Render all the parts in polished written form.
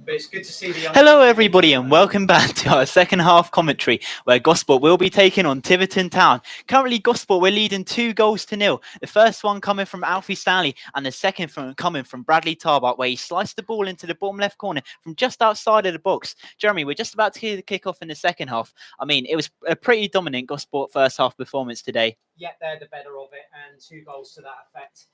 But it's good to see the young. Hello, everybody, and welcome back to our second half commentary, where Gosport will be taking on Tiverton Town. Currently, Gosport we're leading 2-0. The first one coming from Alfie Stanley, and the second coming from Bradley Tarbart, where he sliced the ball into the bottom left corner from just outside of the box. Jeremy, we're just about to kick off in the second half. I mean, it was a pretty dominant Gosport first half performance today. Yeah, they're the better of it, and 2 goals to that effect,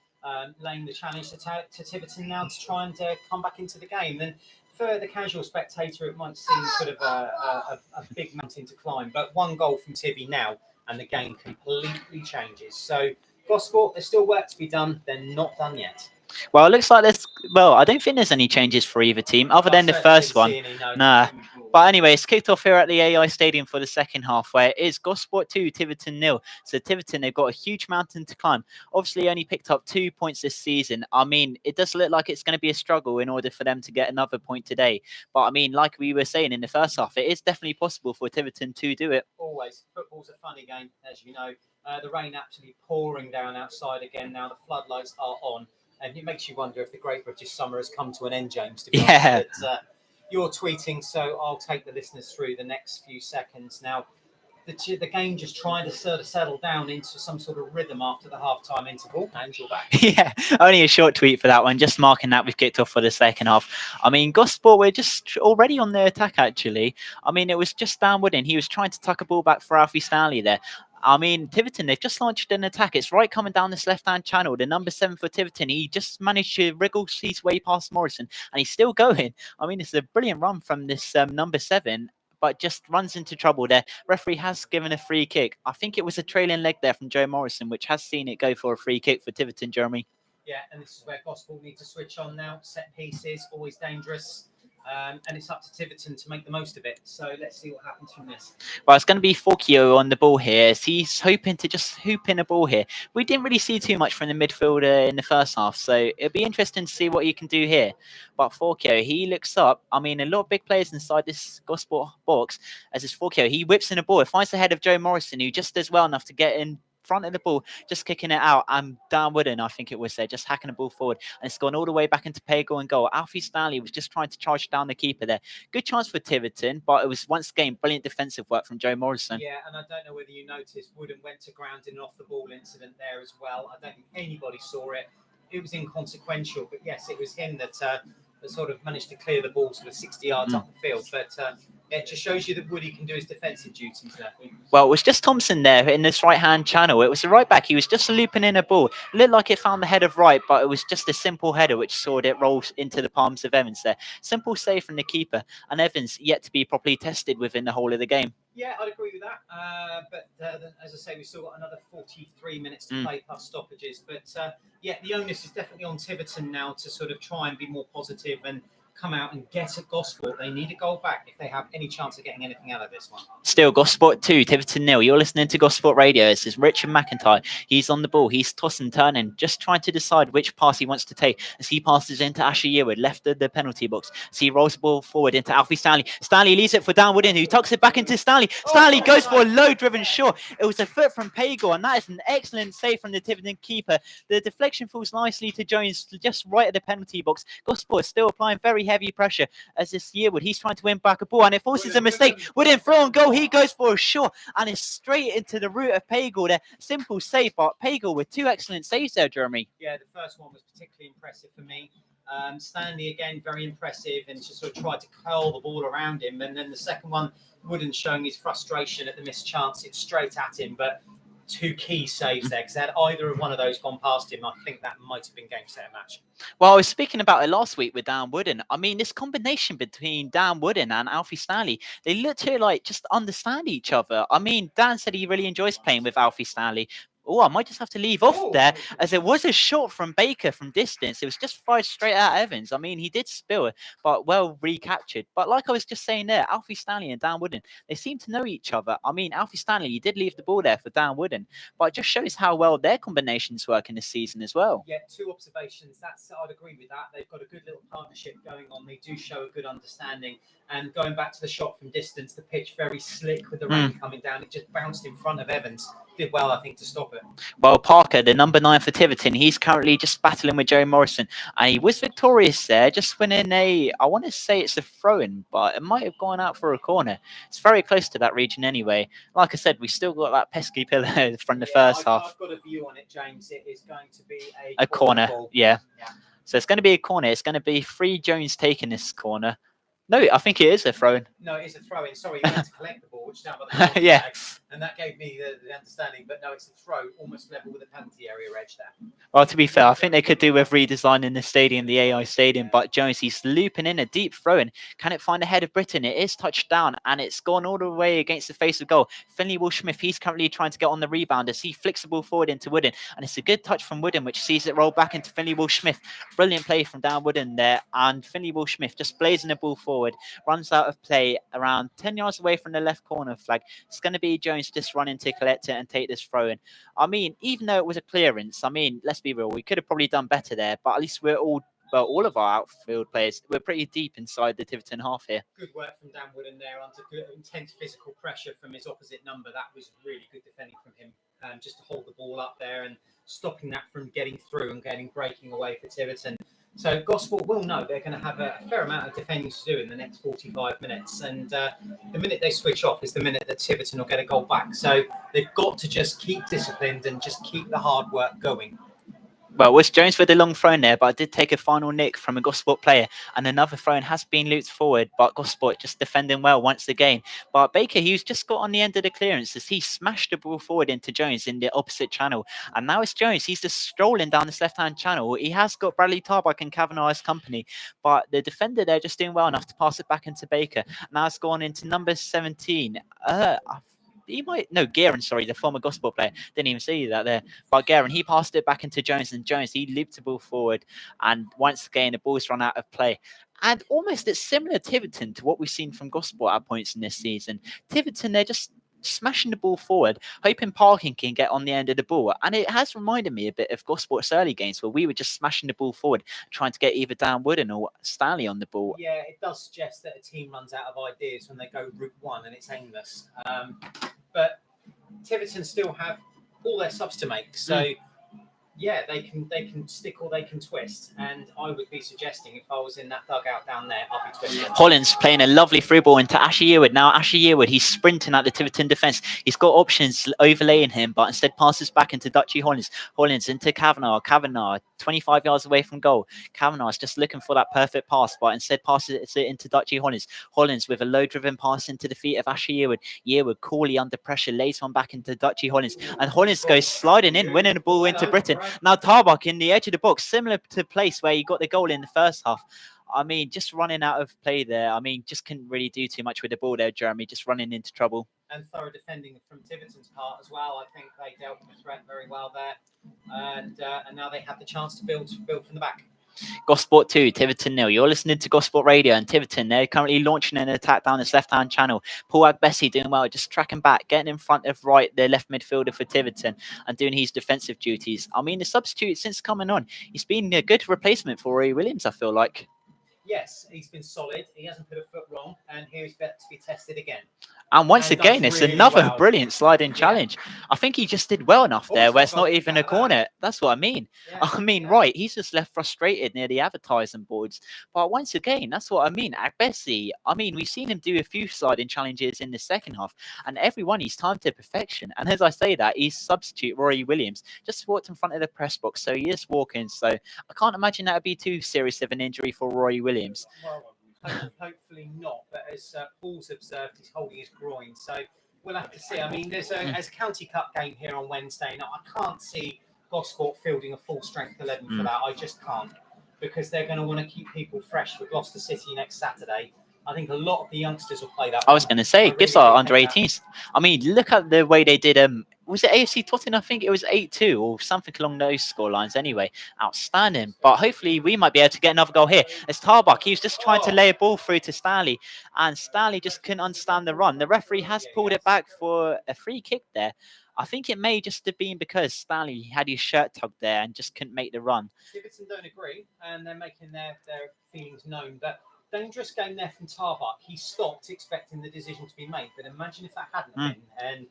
laying the challenge to Tiverton now to try and come back into the game. And for the casual spectator, it might seem sort of a big mountain to climb, but 1 goal from Tivy now, and the game completely changes. So, Gosport, there's still work to be done. They're not done yet. Well, it looks like there's. Well, I don't think there's any changes for either team other than the first one. Nah. But anyway, it's kicked off here at the AI Stadium for the second half, where it is Gosport 2, Tiverton 0. So Tiverton, they've got a huge mountain to climb. Obviously, only picked up 2 points this season. I mean, it does look like it's going to be a struggle in order for them to get another point today. But I mean, like we were saying in the first half, it is definitely possible for Tiverton to do it. Always. Football's a funny game, as you know. The rain absolutely pouring down outside again now. The floodlights are on. And it makes you wonder if the Great British Summer has come to an end, James. To be honest. But, you're tweeting, so I'll take the listeners through the next few seconds. Now, the game just trying to sort of settle down into some sort of rhythm after the half-time interval. And you're back. Yeah, only a short tweet for that one, just marking that we've kicked off for the second half. I mean, Gosport, we're just already on the attack, actually. I mean, it was just Dan Woodin. He was trying to tuck a ball back for Alfie Stanley there. I mean, Tiverton, they've just launched an attack. It's right coming down this left-hand channel. The number 7 for Tiverton, he just managed to wriggle his way past Morrison, and he's still going. I mean, it's a brilliant run from this number 7, but just runs into trouble there. Referee has given a free kick. I think it was a trailing leg there from Joe Morrison, which has seen it go for a free kick for Tiverton, Jeremy. Yeah, and this is where Gosport need to switch on now. Set pieces, always dangerous. And it's up to Tiverton to make the most of it. So let's see what happens from this. Well, it's going to be Forkio on the ball here. He's hoping to just hoop in a ball here. We didn't really see too much from the midfielder in the first half, so it'll be interesting to see what he can do here. But Forkio, he looks up. I mean, a lot of big players inside this Gosport box. As is Forkio, he whips in a ball. It finds the head of Joe Morrison, who just does well enough to get in front of the ball, just kicking it out, and Dan Wooden, I think it was there, just hacking the ball forward, and it's gone all the way back into Pagel and goal. Alfie Stanley was just trying to charge down the keeper there. Good chance for Tiverton, but it was once again brilliant defensive work from Joe Morrison. Yeah, and I don't know whether you noticed, Wooden went to ground in an off the ball incident there as well. I don't think anybody saw it. It was inconsequential, but yes, it was him that sort of managed to clear the ball sort of 60 yards up the field. But it just shows you that Woody can do his defensive duties there. Well, it was just Thompson there in this right-hand channel. It was the right back. He was just looping in a ball. It looked like it found the head of right, but it was just a simple header which saw it roll into the palms of Evans there. Simple save from the keeper, and Evans yet to be properly tested within the whole of the game. Yeah, I'd agree with that. But as I say, we've still got another 43 minutes to play plus stoppages. But yeah, the onus is definitely on Tiverton now to sort of try and be more positive and come out and get a Gosport. They need a goal back if they have any chance of getting anything out of this one. Still, Gosport 2, Tiverton 0. You're listening to Gosport Radio. This is Richard McIntyre. He's on the ball. He's tossing, turning, just trying to decide which pass he wants to take as he passes into Asher Yearwood, left of the penalty box. So he rolls the ball forward into Alfie Stanley. Stanley leaves it for Dan Woodin, who tucks it back into Stanley. Stanley goes for a low-driven shot. It was a foot from Pagel, and that is an excellent save from the Tiverton keeper. The deflection falls nicely to Jones, just right at the penalty box. Gosport still applying very heavy pressure as this Yearwood, he's trying to win back a ball, and it forces a mistake. Woodin throw and goal, he goes for a shot, and it's straight into the root of Pagel there. Simple save, but Pagel with 2 excellent saves there, Jeremy. Yeah, the first one was particularly impressive for me. Stanley, again, very impressive, and just sort of tried to curl the ball around him. And then the second one, Wooden showing his frustration at the missed chance. It's straight at him, but 2 key saves there, because had either of one of those gone past him, I think that might have been game, set, match. Well, I was speaking about it last week with Dan Wooden. I mean, this combination between Dan Wooden and Alfie Stanley, they look to like just understand each other. I mean, Dan said he really enjoys playing with Alfie Stanley. Oh, I might just have to leave off there, as it was a shot from Baker from distance. It was just fired straight at Evans. I mean, he did spill it, but well recaptured. But like I was just saying there, Alfie Stanley and Dan Wooden, they seem to know each other. I mean, Alfie Stanley, he did leave the ball there for Dan Wooden, but it just shows how well their combinations work in this season as well. Yeah, 2 observations. I'd agree with that. They've got a good little partnership going on. They do show a good understanding. And going back to the shot from distance, the pitch very slick with the rain coming down. It just bounced in front of Evans. Did well, I think, to stop But Well, Parker, the number 9 for Tiverton, he's currently just battling with Joe Morrison. And he was victorious there, just winning I want to say it's a throw-in, but it might have gone out for a corner. It's very close to that region anyway. Like I said, we still got that pesky pillar from the first half. I've got a view on it, James. It is going to be A corner, ball. yeah. So it's going to be a corner. It's going to be 3 Jones taking this corner. No, I think it is a throw-in. No, it is a throw-in. Sorry, you went to collect the ball, which is down by the yeah. flag, and that gave me the understanding. But no, it's a throw, almost level with the penalty area edge there. Well, to be fair, I think they could do with redesigning the stadium, the AI stadium. But Jones, he's looping in a deep throw-in. Can it find the head of Britain? It is touched down, and it's gone all the way against the face of goal. Finley Will-Smith, he's currently trying to get on the rebound as he flicks the ball forward into Wooden, and it's a good touch from Wooden, which sees it roll back into Finley Will-Smith. Brilliant play from Dan Wooden there, and Finley Will-Smith just blazing the ball forward, runs out of play around 10 yards away from the left corner flag. It's going to be Jones just running to collect it and take this throw-in. I mean, even though it was a clearance, I mean, let's be real, we could have probably done better there, but at least all of our outfield players, we're pretty deep inside the Tiverton half here. Good work from Dan Wooden there under good, intense physical pressure from his opposite number. That was really good defending from him, just to hold the ball up there and stopping that from getting through and breaking away for Tiverton. So Gosport will know they're going to have a fair amount of defending to do in the next 45 minutes. And the minute they switch off is the minute that Tiverton will get a goal back. So they've got to just keep disciplined and just keep the hard work going. Well, it was Jones with the long throw there, but I did take a final nick from a Gosport player, and another throw has been looped forward, but Gosport just defending well once again. But Baker, he's just got on the end of the clearance as he smashed the ball forward into Jones in the opposite channel. And now it's Jones. He's just strolling down this left-hand channel. He has got Bradley Tarbuck and Kavanagh as company, but the defender there just doing well enough to pass it back into Baker. Now it's gone into number 17. Guerin, sorry, the former Gosport player. Didn't even see that there. But Guerin, he passed it back into Jones, and Jones, he looped the ball forward. And once again, the ball's run out of play. And almost it's similar Tiverton to what we've seen from Gosport at points in this season. Tiverton, they're just smashing the ball forward, hoping Parkin can get on the end of the ball. And it has reminded me a bit of Gosport's early games where we were just smashing the ball forward, trying to get either Dan Wooden or Stanley on the ball. Yeah, it does suggest that a team runs out of ideas when they go route one and it's aimless. But Tiverton still have all their subs to make. So yeah, they can stick or they can twist. And I would be suggesting if I was in that dugout down there, I'll be twisting. Hollins playing a lovely through ball into Asher Yearwood. Now Asher Yearwood, he's sprinting at the Tiverton defence. He's got options overlaying him, but instead passes back into Dutchy Hollins. Hollins into Kavanagh. Kavanagh, 25 yards away from goal. Kavanagh's just looking for that perfect pass, but instead passes it into Dutchy Hollins. Hollins with a low-driven pass into the feet of Asher Yearwood. Yearwood coolly under pressure, lays one back into Dutchy Hollins. And Hollins goes sliding in, winning the ball into Britain. Now Tarbuck in the edge of the box, similar to the place where he got the goal in the first half. I mean, just running out of play there. I mean, just couldn't really do too much with the ball there, Jeremy, just running into trouble. And thorough defending from Tiverton's part as well. I think they dealt with the threat very well there. And now they have the chance to build from the back. Gosport 2, Tiverton 0. You're listening to Gosport Radio, and Tiverton, they're currently launching an attack down this left-hand channel. Paul Agbessi doing well, just tracking back, getting in front of the left midfielder for Tiverton and doing his defensive duties. I mean, the substitute since coming on, he's been a good replacement for Roy Williams, I feel like. Yes, he's been solid. He hasn't put a foot wrong, and here's better to be tested again. And once again, it's really another brilliant sliding challenge. I think he just did well enough there where it's not even a corner. That's what I mean. Right, he's just left frustrated near the advertising boards. But once again, that's what I mean. Agbessi, I mean, we've seen him do a few sliding challenges in the second half, and every one he's timed to perfection. And as I say that, he's substitute Rory Williams just walked in front of the press box, so he is walking. So I can't imagine that would be too serious of an injury for Rory Williams. Hopefully not, but as Paul's observed, he's holding his groin, so we'll have to see. I mean, there's a County Cup game here on Wednesday. Now, I can't see Gosport fielding a full strength 11 for that. I just can't, because they're going to want to keep people fresh with Gloucester City next Saturday. I think a lot of the youngsters will play that. I was going to say, gives our under 18s. I mean, look at the way they did. Was it AFC Tottenham? I think it was 8-2 or something along those score lines. Anyway, outstanding. But hopefully we might be able to get another goal here. As Tarbuck, he was just trying to lay a ball through to Stanley, and Stanley just couldn't understand the run. The referee has pulled it back for a free kick there. I think it may just have been because Stanley had his shirt tugged there and just couldn't make the run. Tiverton don't agree, and they're making their feelings known. But dangerous game there from Tarbuck. He stopped expecting the decision to be made, but imagine if that hadn't been. And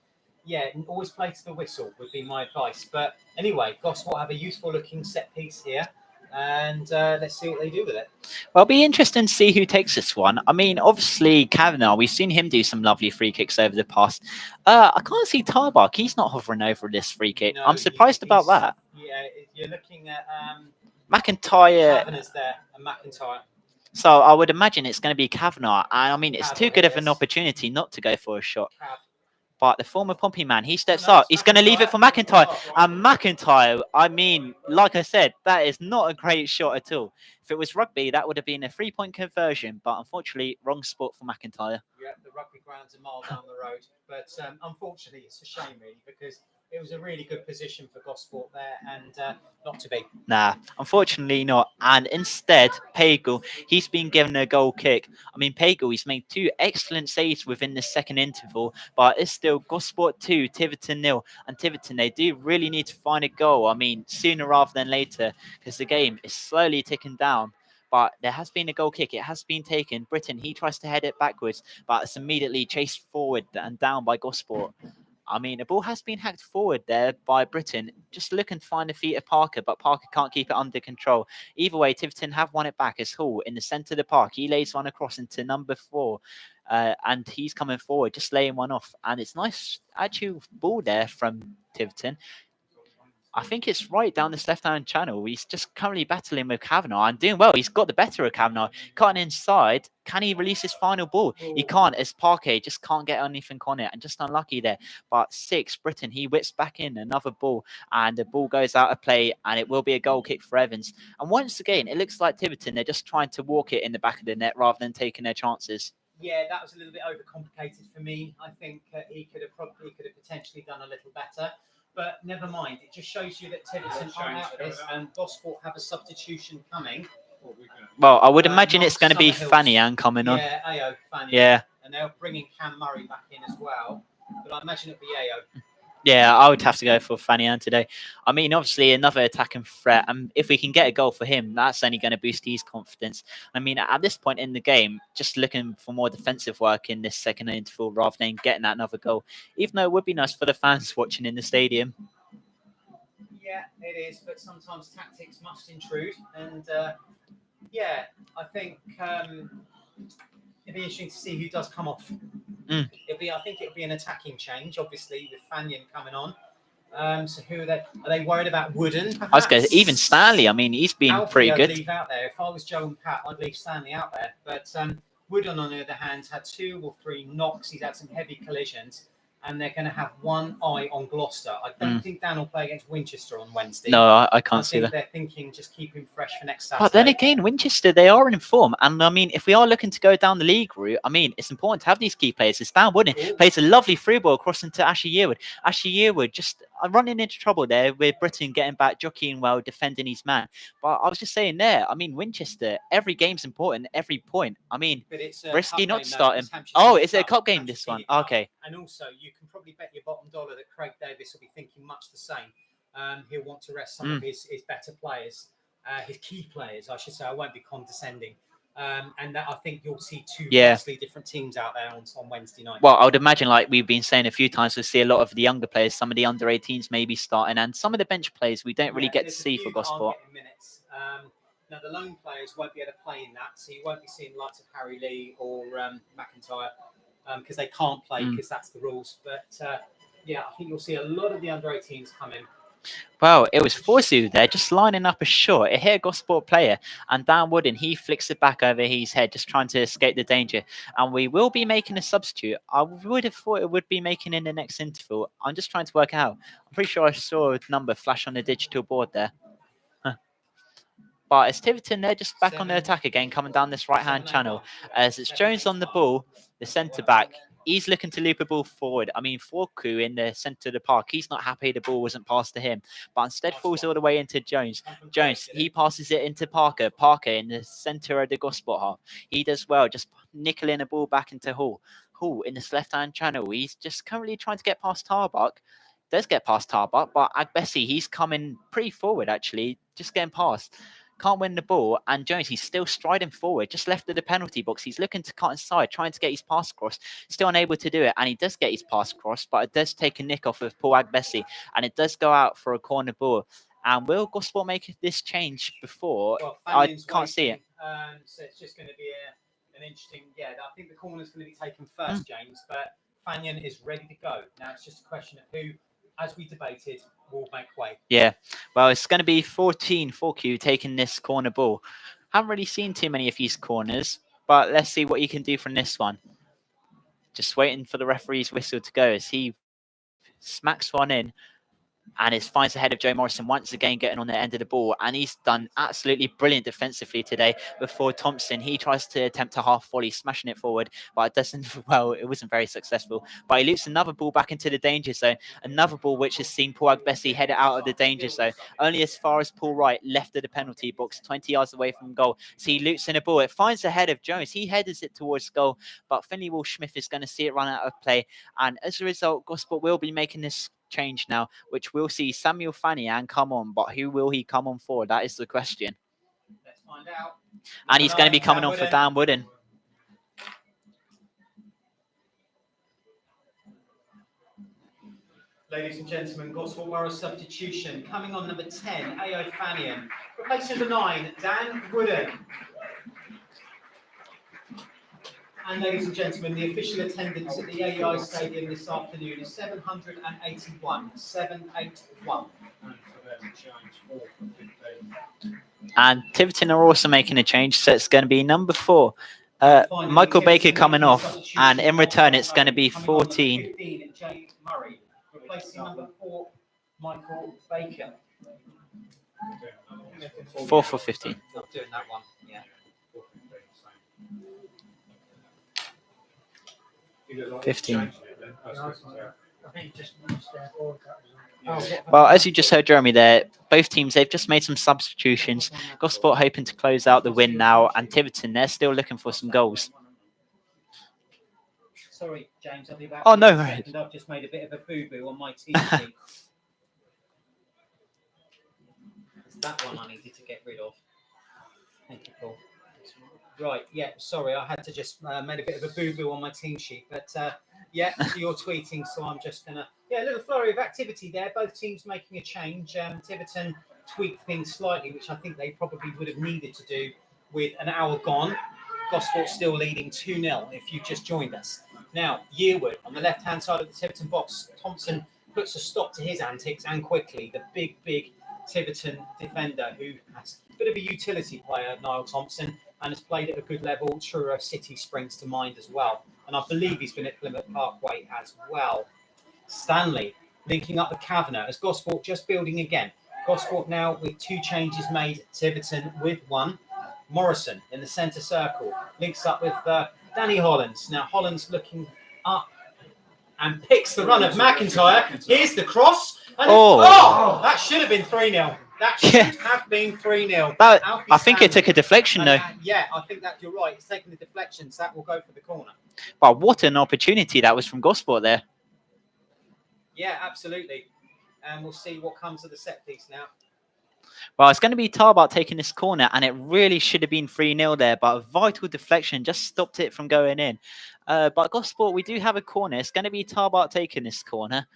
yeah, always play to the whistle would be my advice. But anyway, Gosport have a useful looking set piece here, and let's see what they do with it. Well, it'll be interesting to see who takes this one. I mean, obviously, Kavanagh, we've seen him do some lovely free kicks over the past. I can't see Tarbuck. He's not hovering over this free kick. No, I'm surprised about that. Yeah, you're looking at McIntyre. Kavanagh's there and McIntyre. So I would imagine it's going to be Kavanagh. And I mean, it's Cav, too good of an yes. opportunity not to go for a shot. Cav. But the former Pompey man, he steps No, up. it's He's going to leave it for McIntyre. McIntyre. And McIntyre, I mean, like I said, that is not a great shot at all. If it was rugby, that would have been a 3-point conversion. But unfortunately, wrong sport for McIntyre. Yeah, the rugby ground's a mile down the road. But unfortunately, it's a shame, really, because it was a really good position for Gosport there, and not to be. Nah, unfortunately not. And instead, Pagel, he's been given a goal kick. I mean, Pagel, he's made 2 excellent saves within the second interval, but it's still Gosport 2, Tiverton 0. And Tiverton, they do really need to find a goal. I mean, sooner rather than later, because the game is slowly ticking down. But there has been a goal kick. It has been taken. Britain, he tries to head it backwards, but it's immediately chased forward and down by Gosport. I mean, the ball has been hacked forward there by Britain, just looking to find the feet of Parker, but Parker can't keep it under control. Either way, Tiverton have won it back as Hall in the centre of the park. He lays one across into number 4, and he's coming forward, just laying one off. And it's nice, actual ball there from Tiverton. I think it's right down this left-hand channel. He's just currently battling with Kavanagh and doing well. He's got the better of Kavanagh. Cutting inside. Can he release his final ball? He can't, as Parquet just can't get anything on it, and just unlucky there. But 6, Britain, he whips back in another ball, and the ball goes out of play, and it will be a goal kick for Evans. And once again, it looks like Tiverton, they're just trying to walk it in the back of the net rather than taking their chances. Yeah, that was a little bit overcomplicated for me. I think he could have potentially done a little better. But never mind. It just shows you that Tiverton aren't out of this, and Gosport have a substitution coming. Well, I would imagine it's going to be Fanian coming on. Yeah, Ayo, Fanian. Yeah. And they're bringing Cam Murray back in as well. But I imagine it'll be Ayo. Yeah, I would have to go for Fanian today. I mean, obviously, another attacking threat. And if we can get a goal for him, that's only going to boost his confidence. I mean, at this point in the game, just looking for more defensive work in this second interval rather than getting that another goal. Even though it would be nice for the fans watching in the stadium. Yeah, it is. But sometimes tactics must intrude. And yeah, I think it'd be interesting to see who does come off. I think it'll be an attacking change, obviously, with Fanian coming on. So who are they? Are they worried about Wooden? Perhaps? I was going to even Stanley. I mean, he's been Alfie, pretty good. I'd leave out there. If I was Joe and Pat, I'd leave Stanley out there. But Wooden, on the other hand, had 2 or 3 knocks. He's had some heavy collisions. And they're going to have one eye on Gloucester. I don't think Dan will play against Winchester on Wednesday. No, I can't see that. They're thinking just keep him fresh for next Saturday. But then again, Winchester, they are in form. And I mean, if we are looking to go down the league route, I mean, it's important to have these key players. It's Dan Wooden plays a lovely free ball across into Ashley Yearwood. Ashley Yearwood just running into trouble there with Britain getting back, jockeying well, defending his man. But I was just saying there, I mean, Winchester, every game's important, every point. I mean, risky not starting. Oh, is it a cup game, this one? Okay. And also, you can probably bet your bottom dollar that Craig Davis will be thinking much the same. He'll want to rest some of his better players, his key players, I should say. I won't be condescending. And that I think you'll see 2 vastly different teams out there on Wednesday night. Well, I would imagine, like we've been saying a few times, we'll see a lot of the younger players, some of the under 18s maybe starting, and some of the bench players we don't really get to see for Gosport. Minutes. Now, the lone players won't be able to play in that, so you won't be seeing lots of Harry Lee or McIntyre because they can't play because that's the rules. But yeah, I think you'll see a lot of the under 18s come in. Well, it was Forzu there, just lining up a shot. It hit a Gosport player, and Dan Wooden, he flicks it back over his head, just trying to escape the danger. And we will be making a substitute. I would have thought it would be making in the next interval. I'm just trying to work out. I'm pretty sure I saw a number flash on the digital board there. But it's Tiverton, they're just back on the attack again, coming down this right-hand channel. As it's Jones on the ball, the centre-back. He's looking to loop a ball forward. I mean, Forku in the centre of the park, he's not happy the ball wasn't passed to him, but instead falls all the way into Jones. Jones, he passes it into Parker. Parker in the centre of the Gosport half. He does well, just nickeling the ball back into Hall. Hall in this left-hand channel. He's just currently trying to get past Tarbuck. Does get past Tarbuck, but Agbesi, he's coming pretty forward, actually, just getting past. can't win the ball. And Jones, he's still striding forward, just left of the penalty box. He's looking to cut inside, trying to get his pass across, still unable to do it. And he does get his pass across, but it does take a nick off of Paul Agbesi, and it does go out for a corner ball. And will Gosport make this change before? Well, I can't see it. So it's just going to be an interesting. Yeah, I think the corner's going to be taken first, James. But Fanyon is ready to go. Now it's just a question of who, as we debated, will make way. Yeah, well, it's going to be 14 4Q taking this corner ball. Haven't really seen too many of these corners, but let's see what he can do from this one. Just waiting for the referee's whistle to go as he smacks one in. And it finds ahead of Joe Morrison once again, getting on the end of the ball. And he's done absolutely brilliant defensively today. Before Thompson, he tries to attempt a half volley, smashing it forward, but it doesn't. Well, it wasn't very successful. But he loops another ball back into the danger zone. Another ball which has seen Paul Agbesi head it out of the danger zone, only as far as Paul Wright left of the penalty box, 20 yards away from goal. So he loops in a ball. It finds ahead of Jones. He headers it towards goal, but Finley Walsh-Smith is going to see it run out of play. And as a result, Gosport will be making this change now, which we'll see Samuel Fanian come on, but who will he come on for? That is the question. Let's find out. And he's going to be coming on for Dan Wooden. Ladies and gentlemen, Gosport Borough substitution. Coming on number 10, A.O. Fanian. Replacing number 9, Dan Wooden. And ladies and gentlemen, the official attendance at the AEI Stadium this afternoon is 781. 781. And Tiverton are also making a change, so it's going to be number 4. Michael Baker coming off, and in return it's going to be 14. 15, Jay Murray, replacing number 4, Michael Baker. 4 for 15. Not doing that one, yeah. 15. Well, as you just heard, Jeremy, there, both teams, they've just made some substitutions. Gosport hoping to close out the win now, and Tiverton, they're still looking for some goals. Sorry, James, I'll be back. Oh, no worries. I've just made a bit of a boo-boo on my team sheet. It's that one I needed to get rid of. Thank you, Paul. Right, yeah, sorry, I had to just made a bit of a boo-boo on my team sheet, but yeah, you're tweeting, so I'm just gonna, yeah, a little flurry of activity there. Both teams making a change. Tiverton tweaked things slightly, which I think they probably would have needed to do with an hour gone. Gosport still leading 2-0 if you've just joined us. Now, Yearwood on the left-hand side of the Tiverton box. Thompson puts a stop to his antics, and quickly, the big Tiverton defender who has a bit of a utility player, Niall Thompson, and has played at a good level. Truro City springs to mind as well. And I believe he's been at Plymouth Parkway as well. Stanley linking up with Kavanagh as Gosport just building again. Gosport now with 2 changes made. Tiverton with 1. Morrison in the centre circle links up with Danny Hollands. Now Hollands looking up and picks the run of McIntyre. Here's the cross. And that should have been 3-0. That should have been 3-0. I think it took a deflection, though. Yeah, I think that you're right. It's taken the deflection, so that will go for the corner. But what an opportunity that was from Gosport there. Yeah, absolutely. And we'll see what comes of the set piece now. Well, it's going to be Tarbart taking this corner, and it really should have been 3-0 there, but a vital deflection just stopped it from going in. But Gosport, we do have a corner. It's going to be Tarbart taking this corner.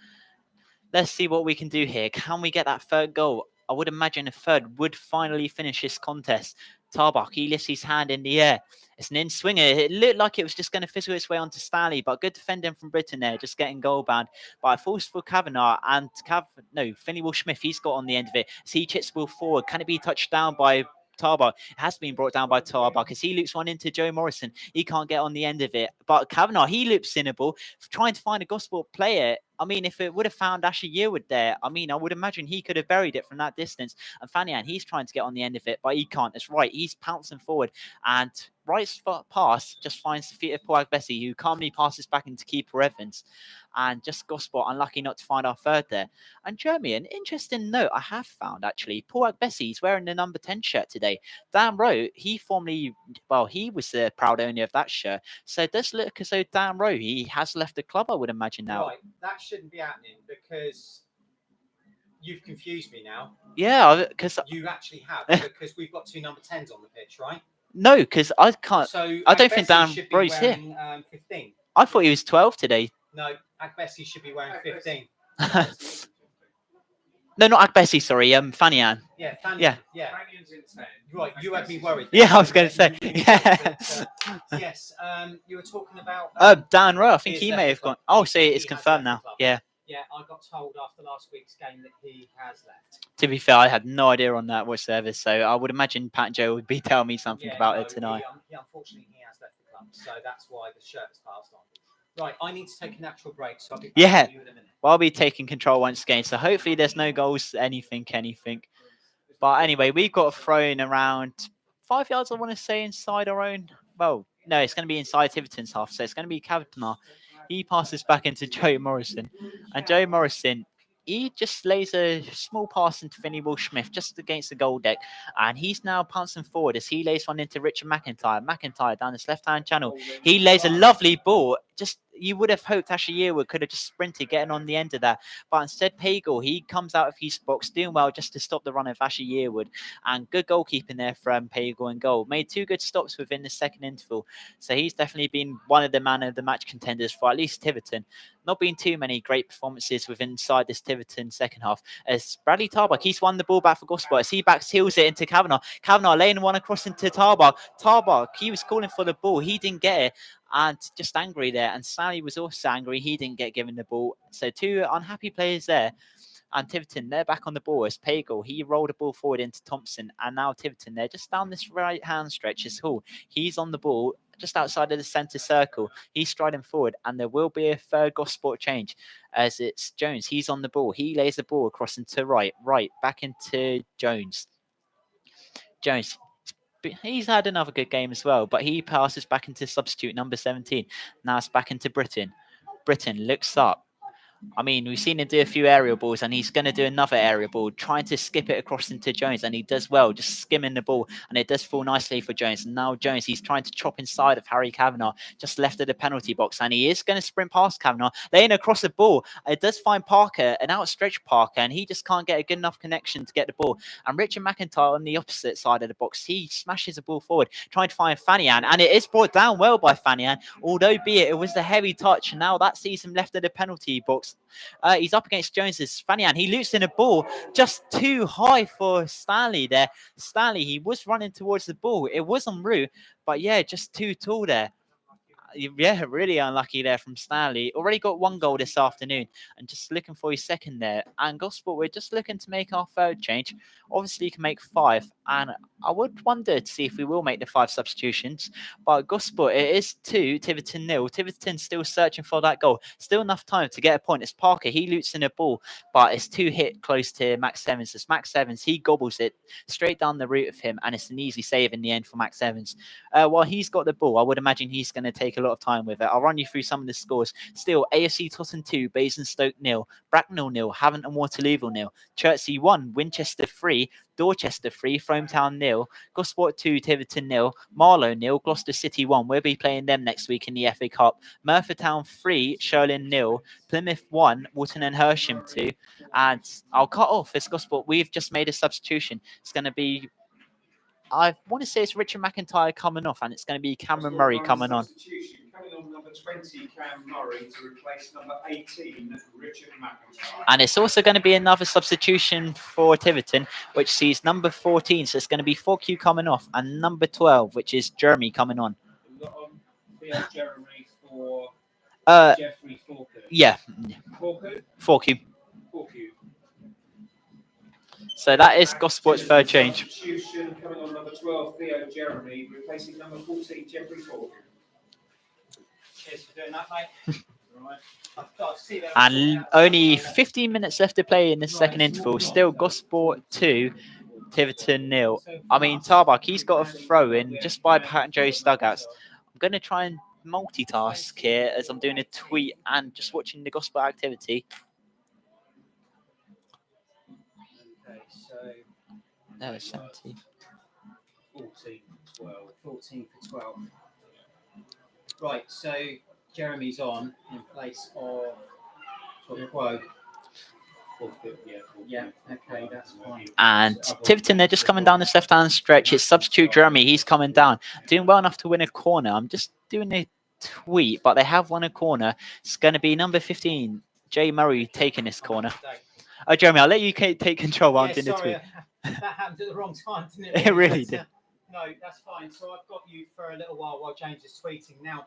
Let's see what we can do here. Can we get that third goal? I would imagine a third would finally finish this contest. Tarbach, he lifts his hand in the air. It's an in-swinger. It looked like it was just going to fizzle its way onto Stanley, but good defending from Britain there, just getting goal bound. But a force for Kavanagh, and Finley Walsh-Smith, he's got on the end of it. So he chips the ball forward. Can it be touched down by Tarbach? It has been brought down by Tarbach as he loops one into Joe Morrison. He can't get on the end of it. But Kavanagh, he loops in a ball, trying to find a Gosport player. I mean, if it would have found Ashley Yearwood there, I mean, I would imagine he could have buried it from that distance. And Fanian, he's trying to get on the end of it, but he can't. It's right. He's pouncing forward. And Wright's pass just finds the feet of Paul Agbesi, who calmly passes back into keeper Evans. And just Gosport unlucky not to find our third there. And Jeremy, an interesting note I have found, actually. Paul Agbesi is wearing the number 10 shirt today. Dan Rowe, he formerly, well, he was the proud owner of that shirt. So it does look as though Dan Rowe, he has left the club, I would imagine now. Right, that shouldn't be happening because you've confused me now. Yeah, because You actually have, because we've got 2 number 10s on the pitch, right? no, because I can't. So I don't think Agbesi Dan should be Bro's here. wearing 15. I thought he was 12 today. No, Agbesi should be wearing 15. No, not Agbesi, sorry. Fanian. Yeah, Fanian. Yeah. Yeah. Right, you had me worried. Yeah, I was going to say. Yeah. Yes, you were talking about. Dan Rowe, I think he's he left may the have club. gone. Oh, He- so he it's has confirmed left the now. club. Yeah. Yeah, I got told after last week's game that he has left. To be fair, I had no idea on that whatsoever. So I would imagine Pat and Joe would be telling me something Yeah, about no, it tonight. He unfortunately he has left the club, so that's why the shirt has passed on. Right, I need to take a natural break, so I'll be back to you in a minute. Well, I'll be taking control once again. So hopefully there's no goals, anything. But anyway, we've got thrown around 5 yards, I want to say, inside our own. Well, no, it's going to be inside Tiverton's half. So it's going to be Kavanagh. He passes back into Joe Morrison. And Joe Morrison, he just lays a small pass into Finney Will-Smith just against the goal deck. And he's now pouncing forward as he lays one into Richard McIntyre. McIntyre down this left-hand channel. He lays a lovely ball. Just you would have hoped Asher Yearwood could have just sprinted, getting on the end of that. But instead, Pagel, he comes out of his box, doing well just to stop the run of Asher Yearwood. And good goalkeeping there from Pagel and goal. Made 2 good stops within the second interval. So he's definitely been one of the man of the match contenders for at least Tiverton. Not been too many great performances within inside this Tiverton second half. As Bradley Tarbuck, he's won the ball back for Gosport. As he backs heels it into Kavanagh. Kavanagh laying one across into Tarbuck. Tarbuck, he was calling for the ball. He didn't get it. And just angry there. And Sally was also angry. He didn't get given the ball. So 2 unhappy players there. And Tiverton, they're back on the ball as Pagel. He rolled the ball forward into Thompson. And now Tiverton, they're just down this right hand stretch as Hall. He's on the ball just outside of the centre circle. He's striding forward. And there will be a third Gosport change as it's Jones. He's on the ball. He lays the ball across into right, back into Jones. Jones. He's had another good game as well, but he passes back into substitute number 17. Now it's back into Britton. Britton looks up. I mean, we've seen him do a few aerial balls, and he's going to do another aerial ball, trying to skip it across into Jones, and he does well, just skimming the ball, and it does fall nicely for Jones. And now Jones, he's trying to chop inside of Harry Kavanagh, just left of the penalty box, and he is going to sprint past Kavanagh, laying across the ball. It does find Parker, an outstretched Parker, and he just can't get a good enough connection to get the ball. And Richard McIntyre on the opposite side of the box, he smashes the ball forward, trying to find Fanian, and it is brought down well by Fanian, although be it was the heavy touch, and now that sees him left of the penalty box. He's up against Jones's Fanian. He loops in a ball just too high for Stanley there. Stanley, he was running towards the ball. It was en route, but yeah, just too tall there. Yeah, really unlucky there from Stanley. Already got 1 goal this afternoon and just looking for his second there. And Gosport, we're just looking to make our third change. Obviously, you can make 5. And I would wonder to see if we will make the 5 substitutions. But Gosport, it is 2, Tiverton 0. Tiverton still searching for that goal. Still enough time to get a point. It's Parker. He loops in a ball, but it's 2 hit close to Max Evans. It's Max Evans. He gobbles it straight down the route of him. And it's an easy save in the end for Max Evans. While he's got the ball, I would imagine he's going to take a lot of time with it. I'll run you through some of the scores. Still, AFC Totton 2, Basingstoke 0, Bracknell 0, Havant and Waterlooville 0, Chertsey 1, Winchester 3, Dorchester 3, Frometown 0, Gosport 2, Tiverton 0, Marlow 0, Gloucester City 1. We'll be playing them next week in the FA Cup. Merthyr 3, Sherlin 0, Plymouth 1, Wootton and Hersham 2. And I'll cut off as Gosport. We've just made a substitution. It's going to be, I want to say it's Richard McIntyre coming off, and it's going to be Cameron Murray coming on. Coming on number 20, Cam Murray, to replace number 18, Richard McIntyre. And it's also going to be another substitution for Tiverton, which sees number 14. So it's going to be 4Q coming off, and number 12, which is Jeremy, coming on. Jeremy for Jeffrey Forker. Yeah. Forker? 4Q. 4Q. So that is Gosport's third change. Substitution coming on number 12, Theo Jeremy, replacing number 14, Jeffrey Forker. Cheers for doing that, mate. And only 15 minutes left to play in the second interval. Still Gosport 2, Tiverton 0. I mean, Tarbuck, he's got a throw in just by Pat and Joe's dugouts. I'm going to try and multitask here as I'm doing a tweet and just watching the Gosport activity. Okay, so No, it's 17. 14 for 12. 14 for 12. Right, so Jeremy's on in place of Quo. Yeah, okay, that's fine. And Tiverton, they're just coming down this left-hand stretch. It's substitute Jeremy. He's coming down, doing well enough to win a corner. I'm just doing a tweet, but they have won a corner. It's going to be number 15, Jay Murray, taking this corner. Oh, Jeremy, I'll let you take control while I'm doing the tweet. That happened at the wrong time, didn't it? It really did. No, that's fine. So I've got you for a little while James is tweeting. Now,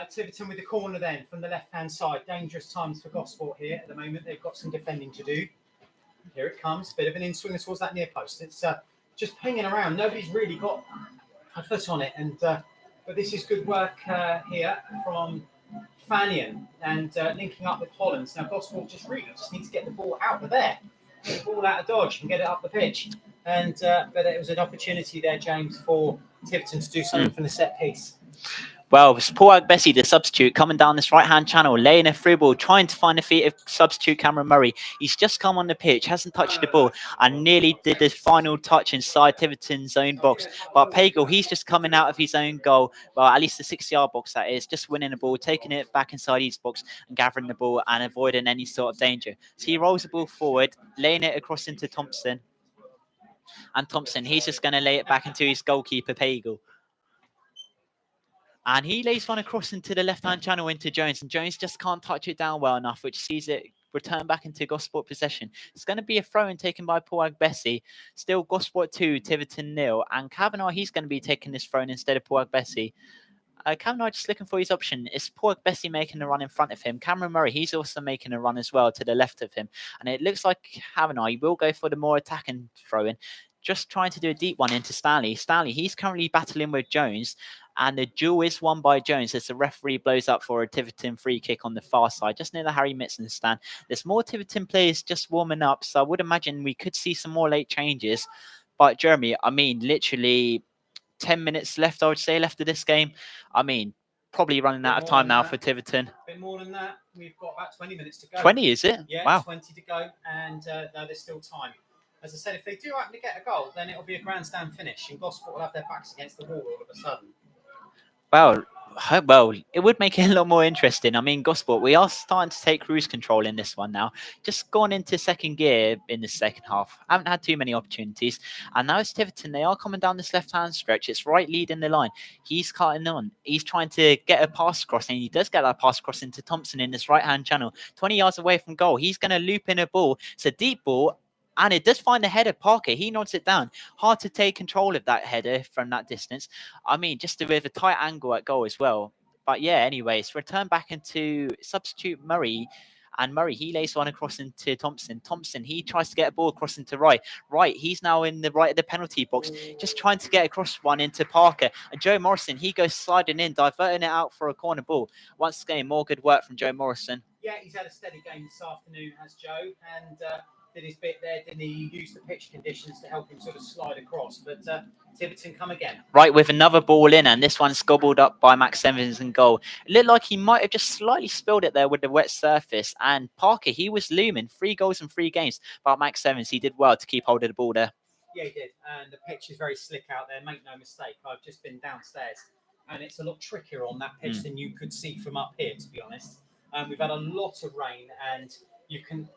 Tiverton with the corner then from the left-hand side. Dangerous times for Gosport here at the moment. They've got some defending to do. Here it comes. Bit of an in-swinger towards that near post. It's just hanging around. Nobody's really got a foot on it. And but this is good work here from Fanion and linking up with Hollands. Now, Gosport just need to get the ball out of there. Get the ball out of dodge and get it up the pitch. And but it was an opportunity there, James, for Tiverton to do something from the set piece. Well, it's Paul Agbesi, the substitute, coming down this right-hand channel, laying a through ball, trying to find the feet of substitute Cameron Murray. He's just come on the pitch, hasn't touched the ball, and nearly did the final touch inside Tiverton's own box. But Pagel, he's just coming out of his own goal, well, at least the 6-yard box, that is, just winning the ball, taking it back inside his box and gathering the ball and avoiding any sort of danger. So he rolls the ball forward, laying it across into Thompson. And Thompson, he's just going to lay it back into his goalkeeper, Pagel. And he lays one across into the left-hand channel into Jones. And Jones just can't touch it down well enough, which sees it return back into Gosport possession. It's going to be a throw-in taken by Paul Agbesi. Still Gosport 2, Tiverton 0. And Kavanagh, he's going to be taking this throw-in instead of Paul Agbesi. Kavanagh just looking for his option. It's Paul Agbesi making the run in front of him. Cameron Murray, he's also making a run as well to the left of him. And it looks like Kavanagh will go for the more attacking throw-in. Just trying to do a deep one into Stanley. Stanley, he's currently battling with Jones. And the duel is won by Jones as the referee blows up for a Tiverton free kick on the far side, just near the Harry Mitson stand. There's more Tiverton players just warming up, so I would imagine we could see some more late changes. But Jeremy, I mean, literally 10 minutes left, I would say, left of this game. I mean, probably running out of time now for Tiverton. A bit more than that. We've got about 20 minutes to go. 20, is it? Yeah, wow. 20 to go, and no, there's still time. As I said, if they do happen to get a goal, then it'll be a grandstand finish, and Gosport will have their backs against the wall all of a sudden. Well, it would make it a lot more interesting. I mean, Gosport, we are starting to take cruise control in this one now. Just gone into second gear in the second half. Haven't had too many opportunities. And now it's Tiverton. They are coming down this left-hand stretch. It's right leading the line. He's cutting on. He's trying to get a pass across, and he does get that pass across into Thompson in this right-hand channel. 20 yards away from goal. He's going to loop in a ball. It's a deep ball. And it does find the header, Parker. He nods it down. Hard to take control of that header from that distance. I mean, just with a tight angle at goal as well. But yeah, anyways, return back into substitute Murray. And Murray, he lays one across into Thompson. Thompson, he tries to get a ball across into Wright. Wright, he's now in the right of the penalty box, just trying to get across one into Parker. And Joe Morrison, he goes sliding in, diverting it out for a corner ball. Once again, more good work from Joe Morrison. Yeah, he's had a steady game this afternoon, has Joe. And did his bit there, didn't he? Use the pitch conditions to help him sort of slide across. But Tiverton come again. Right, with another ball in, and this one's gobbled up by Max Evans in goal. It looked like he might have just slightly spilled it there with the wet surface. And Parker, he was looming. 3 goals in 3 games. But Max Evans, he did well to keep hold of the ball there. Yeah, he did. And the pitch is very slick out there. Make no mistake. I've just been downstairs. And it's a lot trickier on that pitch than you could see from up here, to be honest. We've had a lot of rain, and you can...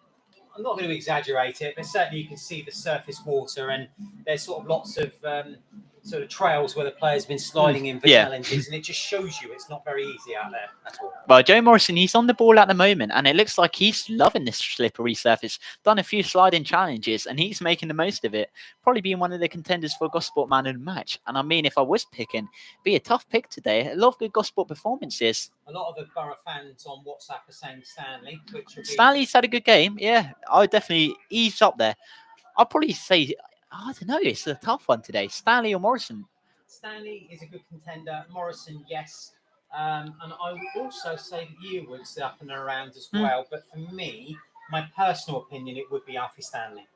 I'm not going to exaggerate it, but certainly you can see the surface water, and there's sort of lots of sort of trails where the players have been sliding in for challenges, and it just shows you it's not very easy out there at all. Well, Joe Morrison, he's on the ball at the moment, and it looks like he's loving this slippery surface. Done a few sliding challenges, and he's making the most of it. Probably being one of the contenders for Gosport Man of the Match. And I mean, if I was picking, it'd be a tough pick today. A lot of good Gosport performances. A lot of the Borough fans on WhatsApp are saying Stanley. Stanley's had a good game. Yeah, I would definitely ease up there. I'll probably say, I don't know, it's a tough one today. Stanley or Morrison? Stanley is a good contender. Morrison, yes. And I would also say that Yearwood's up and around as well. But for me, my personal opinion, it would be Alfie Stanley.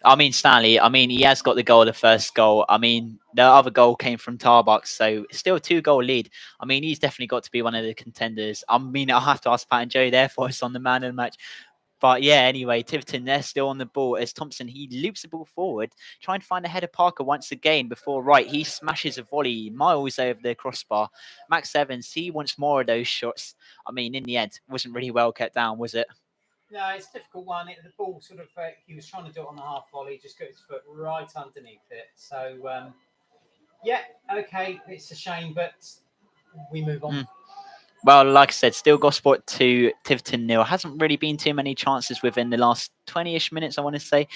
I mean, Stanley, he has got the goal, the first goal. I mean, the other goal came from Tarbuck, so still a 2-goal lead. I mean, he's definitely got to be one of the contenders. I mean, I'll have to ask Pat and Joe there for us on the man of the match. But yeah, anyway, Tiverton, they're still on the ball as Thompson, he loops the ball forward, trying to find a header Parker once again before Wright. He smashes a volley miles over the crossbar. Max Evans, he wants more of those shots. I mean, in the end, wasn't really well kept down, was it? No, it's a difficult one. The ball sort of, he was trying to do it on the half volley, just got his foot right underneath it. So, yeah, okay, it's a shame, but we move on. Well, like I said, still Gosport 2, Tiverton 0. Hasn't really been too many chances within the last 20-ish minutes, I want to say.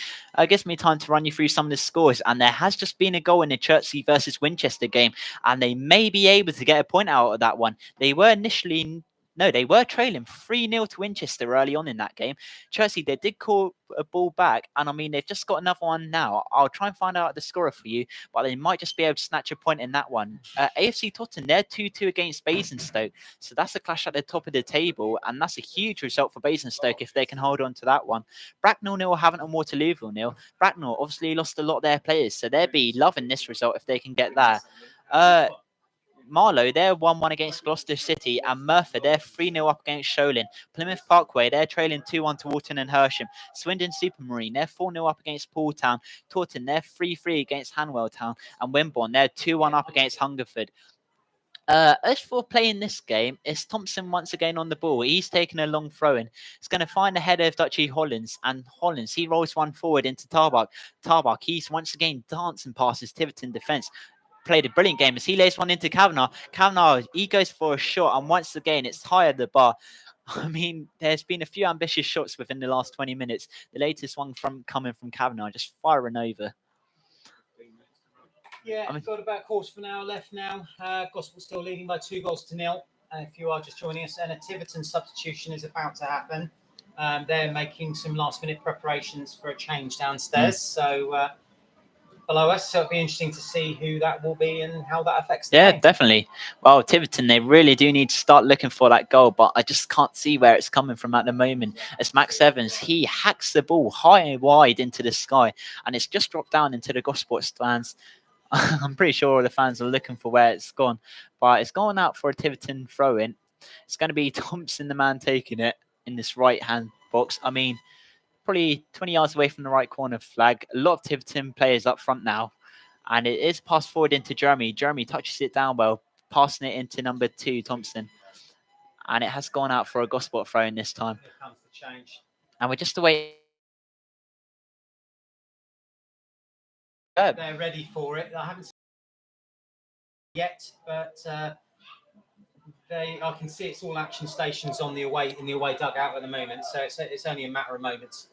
Gives me time to run you through some of the scores. And there has just been a goal in the Chertsey versus Winchester game. And they may be able to get a point out of that one. They were initially... No, they were trailing 3-0 to Winchester early on in that game. Chertsey, they did call a ball back. And I mean, they've just got another one now. I'll try and find out the scorer for you. But they might just be able to snatch a point in that one. AFC Tottenham, they're 2-2 against Basingstoke. So that's a clash at the top of the table, and that's a huge result for Basingstoke if they can hold on to that one. Bracknell 0, Havant and Waterlooville 0. Bracknell obviously lost a lot of their players, so they'll be loving this result if they can get that. Marlow, they're 1-1 against Gloucester City, and Merthyr, they're 3-0 up against Sholing. Plymouth Parkway, they're trailing 2-1 to Walton and Hersham. Swindon Supermarine, they're 4-0 up against Paultown. Taunton, they're 3-3 against Hanwell Town. And Wimborne, they're 2-1 up against Hungerford. As for playing this game, it's Thompson once again on the ball. He's taking a long throw in. He's going to find the header of Dutchy Hollins. And Hollins, he rolls one forward into Tarbach. Tarbach, he's once again dancing past his Tiverton defence. Played a brilliant game as he lays one into Kavanagh. Kavanagh, he goes for a shot. And once again, it's high at the bar. I mean, there's been a few ambitious shots within the last 20 minutes. The latest one coming from Kavanagh, just firing over. Yeah, I've got about a quarter of an hour left now. Gosport still leading by 2-0. If you are just joining us, and a Tiverton substitution is about to happen. They're making some last-minute preparations for a change downstairs. So below us, so it'll be interesting to see who that will be and how that affects the game. Definitely. Well, Tiverton, they really do need to start looking for that goal, but I just can't see where it's coming from at the moment. As Max Evans, he hacks the ball high and wide into the sky, and it's just dropped down into the Gosport stands. I'm pretty sure all the fans are looking for where it's gone, but it's going out for a Tiverton throw-in. It's going to be Thompson, the man taking it in this right-hand box. I mean, probably 20 yards away from the right corner flag. A lot of Tiverton players up front now, and it is passed forward into Jeremy. Jeremy touches it down well, passing it into number 2, Thompson, and it has gone out for a Gosport throw-in this time. Here comes the change. And we're just away. They're ready for it. I haven't seen it yet, but I can see it's all action stations in the away dugout at the moment. So it's only a matter of moments.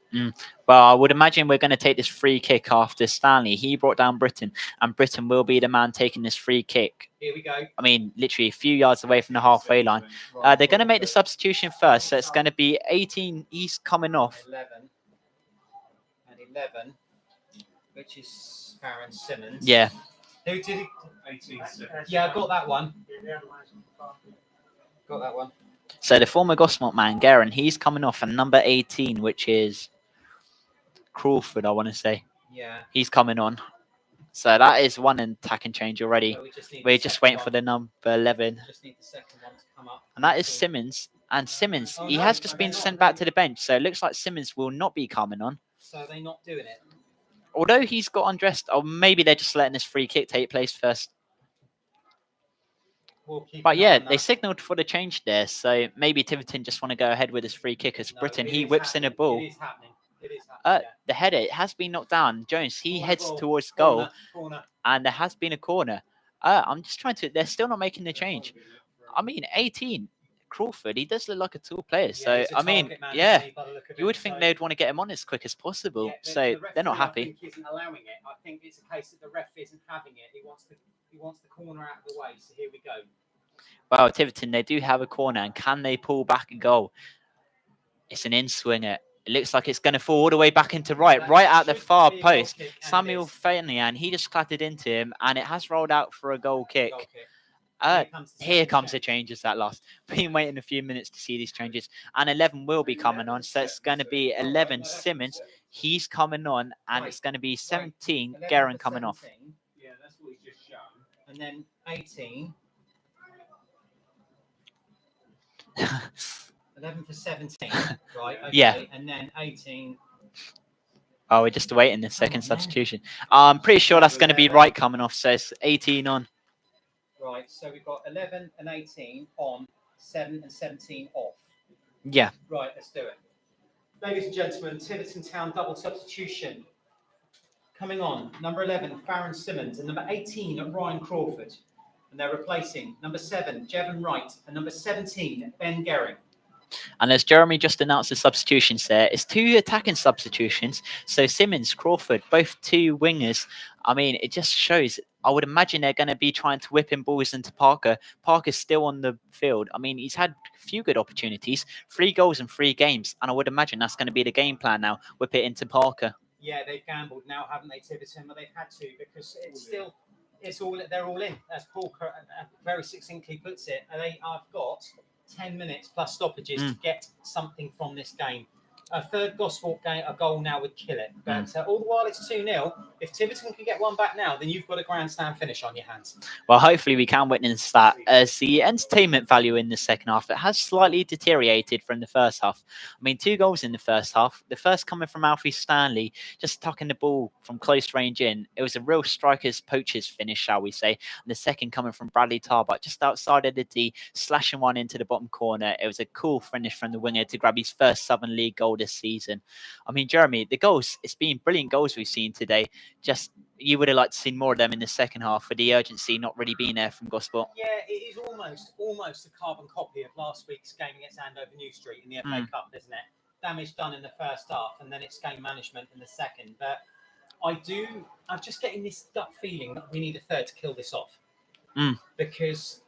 Well, I would imagine we're going to take this free kick after Stanley. He brought down Britton, and Britton will be the man taking this free kick. Here we go. I mean, literally a few yards away from the halfway line. They're going to make the substitution first, so it's going to be 18. He's coming off. 11, which is Farron Simmons. Yeah. Who did he? 18. Yeah, I got that one. Got that one. So the former Gosport man, Guerin, he's coming off, and number 18, which is Crawford, I want to say. Yeah. He's coming on. So that is one attacking change already. So We're just waiting for the number 11. Just need the second one to come up. And that is Simmons. And Simmons, he has just been sent back to the bench. So it looks like Simmons will not be coming on. So they're not doing it. Although he's got undressed, or maybe they're just letting this free kick take place first. But yeah, they signalled for the change there. So maybe Tiverton just want to go ahead with his free kick as Britton, he whips in a ball. It is happening. It is happening. The header, it has been knocked down. Jones, he heads towards goal. Corner. And there has been a corner. I'm just trying to... They're still not making the change. I mean, 18. Crawford, he does look like a tall player. So, I mean, yeah, you would think they'd want to get him on as quick as possible. So, they're not happy. I think isn't allowing it. I think it's a case that the ref isn't having it. He wants the corner out of the way. So, here we go. Well, Tiverton, they do have a corner. And can they pull back a goal? It's an in-swinger. It looks like it's going to fall all the way back into right at the far post. Samuel Fenian, he just clattered into him, and it has rolled out for a goal kick. Here comes the changes at last. Been waiting a few minutes to see these changes, and 11 will be coming on. So it's going to be 11 Simmons. He's coming on, and it's going to be 17 Guerin coming off. Yeah, that's what he's just shown. And then 18. 11 for 17, right? Okay. Yeah. And then 18. Oh, we're just awaiting the second substitution. I'm pretty sure that's going to be right coming off. So it's 18 on. Right. So we've got 11 and 18 on, 7 and 17 off. Yeah. Right. Let's do it. Ladies and gentlemen, Tiverton Town double substitution. Coming on, number 11, Farron Simmons, and number 18, Ryan Crawford. And they're replacing number 7, Jevon Wright, and number 17, Ben Gehring. And as Jeremy just announced the substitutions there, it's 2 attacking substitutions. So Simmons, Crawford, both 2 wingers. I mean, it just shows. I would imagine they're going to be trying to whip in balls into Parker. Parker's still on the field. I mean, he's had a few good opportunities, 3 goals in 3 games. And I would imagine that's going to be the game plan now, whip it into Parker. Yeah, they've gambled now, haven't they, Tiverton? But they've had to, because they're all in, as Paul very succinctly puts it. And they have got 10 minutes plus stoppages to get something from this game. A third Gosport game, a goal now would kill it. But all the while it's 2-0. If Tiverton can get one back now, then you've got a grandstand finish on your hands. Well, hopefully we can witness that, as the entertainment value in the second half, it has slightly deteriorated from the first half. I mean, 2 goals in the first half. The first coming from Alfie Stanley, just tucking the ball from close range in. It was a real striker's poacher's finish, shall we say. And the second coming from Bradley Tarbot, just outside of the D, slashing one into the bottom corner. It was a cool finish from the winger to grab his first Southern League goal this season. I mean, Jeremy, the goals, it's been brilliant goals we've seen today. Just, you would have liked to see more of them in the second half, for the urgency not really being there from Gosport. Yeah, it is almost a carbon copy of last week's game against Andover New Street in the FA Cup, isn't it? Damage done in the first half, and then it's game management in the second. But I'm just getting this gut feeling that we need a third to kill this off. Because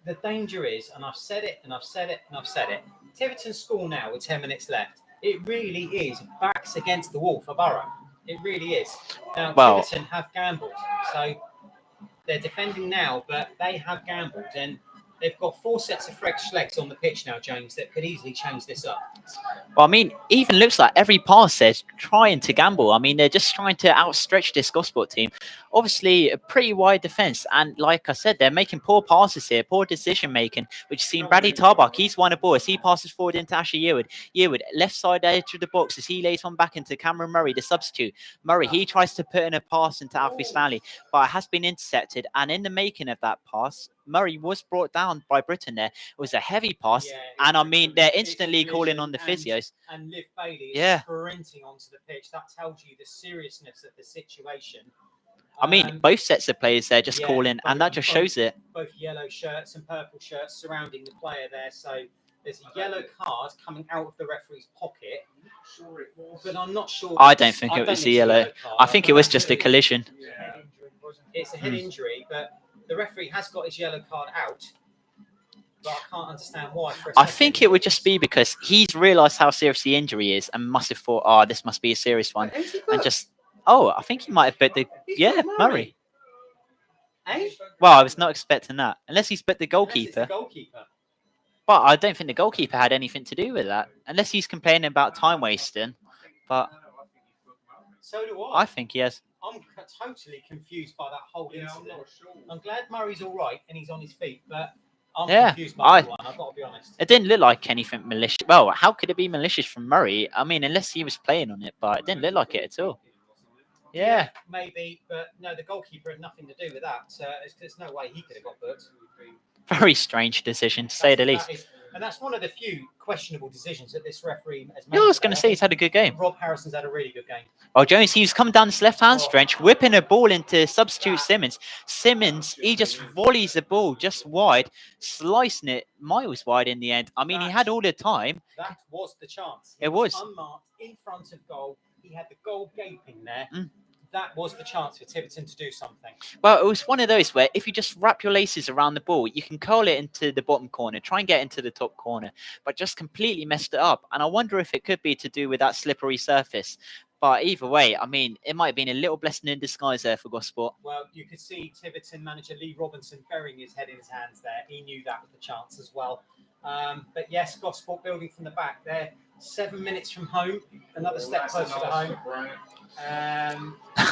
the danger is, and I've said it, and I've said it, and I've said it, Tiverton score now with 10 minutes left. It really is backs against the wall for Borough. It really is. Now, Tiverton have gambled. So they're defending now, but they have gambled. And they've got 4 sets of fresh legs on the pitch now, James, that could easily change this up. Well, I mean, even looks like every pass there's trying to gamble. I mean, they're just trying to outstretch this Gosport team. Obviously, a pretty wide defence. And like I said, they're making poor passes here, poor decision-making, which you've seen Bradley Tarbach. He's won a ball as he passes forward into Asher Yearwood. Yearwood, left side edge of the box as he lays one back into Cameron Murray, the substitute. Murray, he tries to put in a pass into Alfie Stanley, but it has been intercepted. And in the making of that pass, Murray was brought down by Britain there. It was a heavy pass. And I mean, they're instantly calling on the physios. And Liv Bailey is sprinting onto the pitch. That tells you the seriousness of the situation. I mean, both sets of players there just calling, and that just shows it. Both yellow shirts and purple shirts surrounding the player there. So there's a yellow card coming out of the referee's pocket. But I'm not sure. I don't think it was a yellow. I think it was just a collision. It's a head injury, but the referee has got his yellow card out. But I can't understand why. I think it would just be because he's realised how serious the injury is and must have thought, oh, this must be a serious one. And just, I think he might have bet the, Murray. Eh? Well, I was not expecting that. Unless he's bet the goalkeeper. But I don't think the goalkeeper had anything to do with that. Unless he's complaining about time wasting. But so do I. I think he has. I'm totally confused by that whole incident. I'm glad Murray's all right and he's on his feet, but I'm confused by that one, I've got to be honest. It didn't look like anything malicious. Well, how could it be malicious from Murray? I mean, unless he was playing on it, but it didn't look like it at all. Yeah. Maybe, but no, the goalkeeper had nothing to do with that. So there's no way he could have got booked. Very strange decision, to say the least. And that's one of the few questionable decisions that this referee has made. Yeah, I was going to say he's had a good game. Rob Harrison's had a really good game. Oh, Jones, he was coming down this left-hand stretch, whipping a ball into substitute Simmons. Simmons, he just volleys the ball just wide, slicing it miles wide in the end. I mean, he had all the time. That was the chance. It was. Unmarked, in front of goal. He had the goal gaping there. That was the chance for Tiverton to do something. Well, it was one of those where if you just wrap your laces around the ball, you can curl it into the bottom corner, try and get into the top corner, but just completely messed it up. And I wonder if it could be to do with that slippery surface. But either way, I mean, it might have been a little blessing in disguise there for Gosport. Well, you could see Tiverton manager Lee Robinson burying his head in his hands there. He knew that was the chance as well. But yes, Gosport building from the back there. 7 minutes from home, another step closer to home.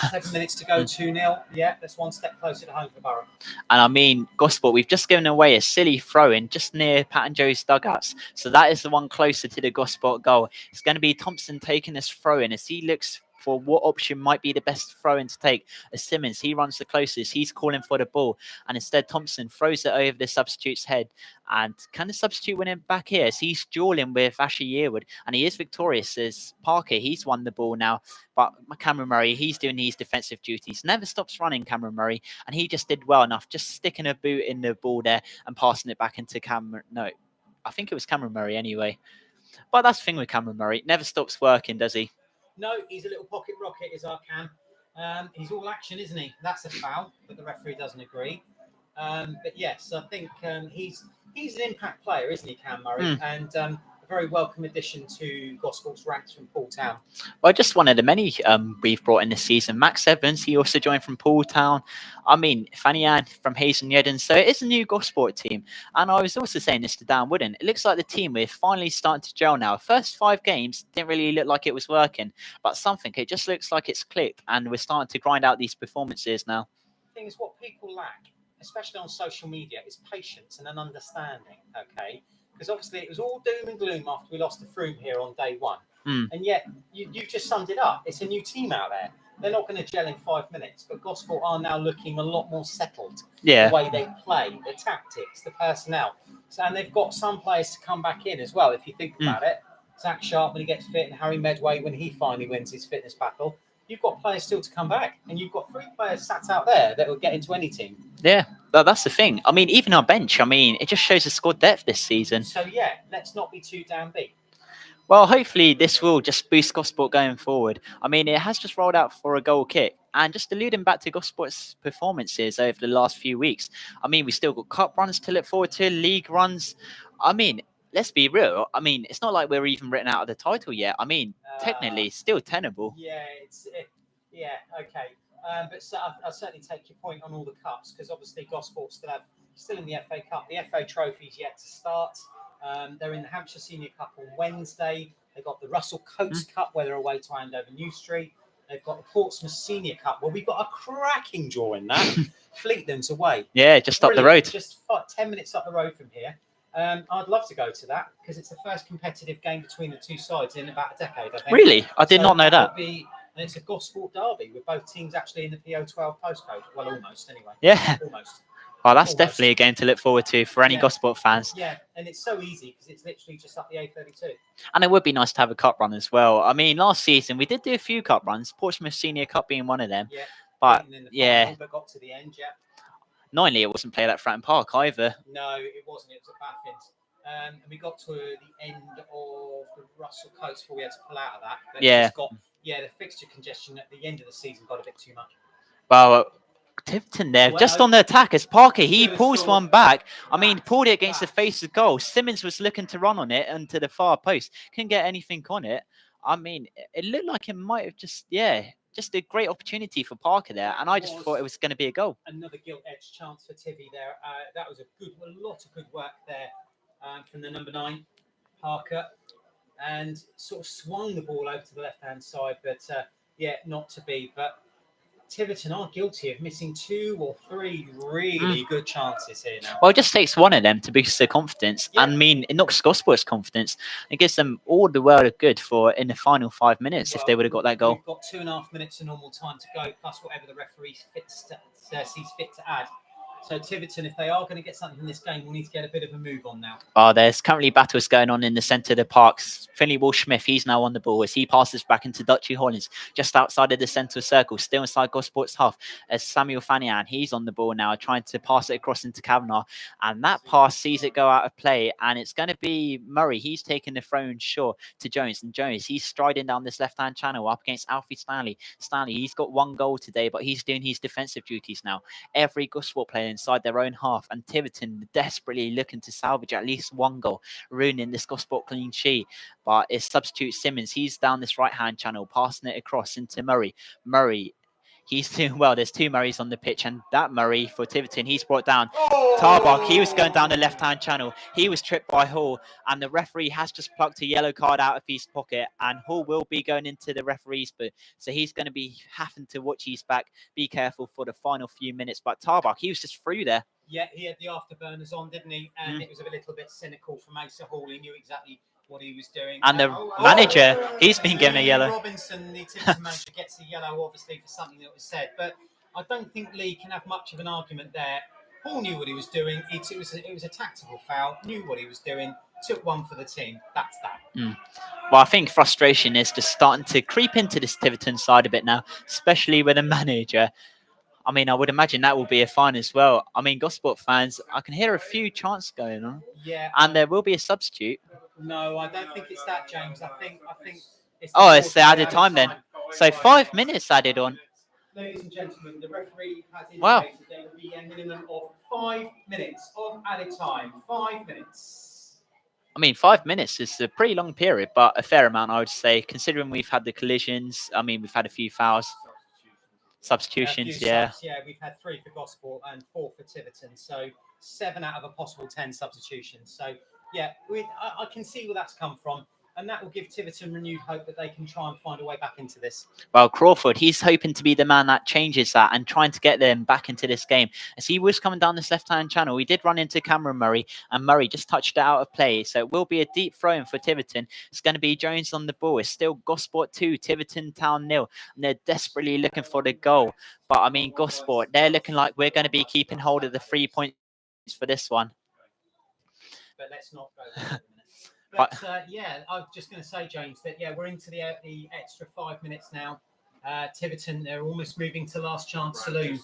7 minutes to go, 2-0. Yeah, that's one step closer to home for Borough. And I mean, Gosport, we've just given away a silly throw-in just near Pat and Joe's dugouts. So that is the one closer to the Gosport goal. It's going to be Thompson taking this throw-in as he looks for what option might be the best throw-in to take. As Simmons, he runs the closest. He's calling for the ball. And instead, Thompson throws it over the substitute's head. And can the substitute win it back here? As he's dueling with Ashley Yearwood. And he is victorious as Parker. He's won the ball now. But Cameron Murray, he's doing his defensive duties. Never stops running, Cameron Murray. And he just did well enough, just sticking a boot in the ball there and passing it back into Cameron. No, I think it was Cameron Murray anyway. But that's the thing with Cameron Murray. Never stops working, does he? No, he's a little pocket rocket, is our Cam. He's all action, isn't he? That's a foul, but the referee doesn't agree. But yes, I think he's an impact player, isn't he, Cam Murray? And a very welcome addition to Gosport's ranks from Paul Town. Well, just one of the many we've brought in this season. Max Evans, he also joined from Paul Town. I mean, Fanny Ann from Hazen Yedden. So it is a new Gosport team. And I was also saying this to Dan Wooden. It looks like the team we're finally starting to gel now. First 5 games didn't really look like it was working. But it just looks like it's clicked. And we're starting to grind out these performances now. The thing is, what people lack, especially on social media, is patience and an understanding, okay? Because obviously it was all doom and gloom after we lost the Froome here on day 1. And yet you've just summed it up. It's a new team out there. They're not going to gel in 5 minutes, but Gosport are now looking a lot more settled. Yeah. The way they play, the tactics, the personnel. So, and they've got some players to come back in as well, if you think about it. Zach Sharp when he gets fit and Harry Medway when he finally wins his fitness battle. You've got players still to come back, and you've got 3 players sat out there that will get into any team. Yeah, that's the thing. I mean, even our bench, it just shows the squad depth this season. So, yeah, let's not be too downbeat. Well, hopefully this will just boost Gosport going forward. I mean, it has just rolled out for a goal kick. And just alluding back to Gosport's performances over the last few weeks, we still got cup runs to look forward to, league runs. Let's be real. It's not like we're even written out of the title yet. Technically, still tenable. Yeah, okay. But so I'll certainly take your point on all the cups, because obviously Gosport still in the FA Cup. The FA Trophy's yet to start. They're in the Hampshire Senior Cup on Wednesday. They've got the Russell Coates Cup, where they're away to Andover New Street. They've got the Portsmouth Senior Cup, where we've got a cracking draw in that. Fleetland's away. Yeah, just up the road. Just 10 minutes up the road from here. I'd love to go to that, because it's the first competitive game between the two sides in about a decade, I think. Really? I did not know that. And it's a Gosport derby with both teams actually in the PO12 postcode. Well, almost anyway. Yeah. Almost. Oh, that's definitely a game to look forward to for any Gosport fans. Yeah, and it's so easy because it's literally just up the A32. And it would be nice to have a cup run as well. Last season we did do a few cup runs, Portsmouth Senior Cup being one of them. Yeah. But final, but got to the end, Knowingly, it wasn't played at Fratton Park either. No, it wasn't. It was at Bathins. And we got to the end of the Russell Coates before we had to pull out of that. But the fixture congestion at the end of the season got a bit too much. Well, Tiverton there, just on the attack as Parker, he pulls one back. Pulled it against the face of goal. Simmons was looking to run on it onto the far post. Couldn't get anything on it. It looked like it might have just a great opportunity for Parker there. And I just thought it was going to be a goal. Another gilt-edged chance for Tivy there. That was a lot of good work there from the number 9, Parker. And sort of swung the ball over to the left-hand side. But, not to be. But Tiverton are guilty of missing 2 or 3 really good chances here now. Well, it just takes one of them to boost their confidence. Yeah. It knocks Gosport's confidence. It gives them all the world of good for in the final 5 minutes if they would have got that goal. We've got 2.5 minutes of normal time to go, plus whatever the referee sees fit to add. So Tiverton, if they are going to get something in this game, we'll need to get a bit of a move on now. There's currently battles going on in the centre of the park. Finley Walsh-Smith, he's now on the ball as he passes back into Dutchy Hollins, just outside of the centre circle, still inside Gosport's half. As Samuel Fanian, he's on the ball now, trying to pass it across into Kavanagh. And that pass sees it go out of play. And it's going to be Murray. He's taking the throw short to Jones. And Jones, he's striding down this left-hand channel up against Alfie Stanley. Stanley, he's got 1 goal today, but he's doing his defensive duties now. Every Gosport player inside their own half, and Tiverton desperately looking to salvage at least 1 goal, ruining this Gosport clean sheet. But it's substitute Simmons. He's down this right-hand channel, passing it across into Murray. He's doing well. There's 2 Murrays on the pitch, and that Murray for Tiverton, he's brought down. Tarbuck, he was going down the left-hand channel. He was tripped by Hall, and the referee has just plucked a yellow card out of his pocket, and Hall will be going into the referee's booth. So he's going to be having to watch his back, be careful for the final few minutes. But Tarbuck, he was just through there. Yeah, he had the afterburners on, didn't he? And it was a little bit cynical from Asa Hall. He knew exactly what he was doing. And the manager, he's been given a yellow. Robinson, the Tiverton manager, gets a yellow, obviously, for something that was said. But I don't think Lee can have much of an argument there. Paul knew what he was doing. It was a tactical foul, knew what he was doing, took one for the team. That's that. Well, I think frustration is just starting to creep into this Tiverton side a bit now, especially with a manager. I mean, I would imagine that will be a fine as well. I mean, Gosport fans, I can hear a few chants going on. Yeah. And there will be a substitute. No, I don't think it's that, James. I think it's it's the added time then. So 5 minutes added on. Ladies and gentlemen, the referee has indicated there will be a minimum of 5 minutes of added time. 5 minutes. I mean, 5 minutes is a pretty long period, but a fair amount, I would say, considering we've had the collisions. I mean, we've had a few fouls. Substitutions, yeah. We've had 3 for Gosport and 4 for Tiverton. So 7 out of a possible 10 substitutions. So, yeah, I can see where that's come from. And that will give Tiverton renewed hope that they can try and find a way back into this. Well, Crawford, he's hoping to be the man that changes that and trying to get them back into this game. As he was coming down this left-hand channel, he did run into Cameron Murray, and Murray just touched it out of play. So it will be a deep throw-in for Tiverton. It's going to be Jones on the ball. It's still Gosport 2, Tiverton Town 0. And they're desperately looking for the goal. But, I mean, Gosport, they're looking like we're going to be keeping hold of the 3 points for this one. But let's not go there. But I was just going to say, James, that we're into the extra 5 minutes now. Tiverton, they're almost moving to last chance saloon.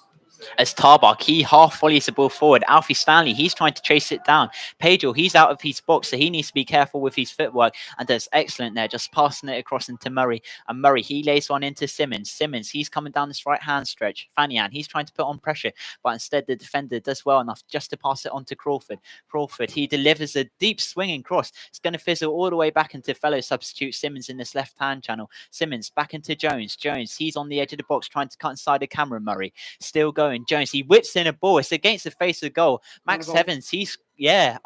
As Tarbach, he half volleys the ball forward. Alfie Stanley, he's trying to chase it down. Pedro, he's out of his box, so he needs to be careful with his footwork, and does excellent there, just passing it across into Murray. And Murray, he lays one into Simmons. Simmons, he's coming down this right-hand stretch. Fanian, he's trying to put on pressure, but instead the defender does well enough just to pass it on to Crawford. Crawford, he delivers a deep swinging cross. It's going to fizzle all the way back into fellow substitute Simmons in this left-hand channel. Simmons back into Jones. Jones, he's on the edge of the box trying to cut inside the camera. Murray still going. Jones, he whips in a ball. It's against the face of goal. Max Evans, he's it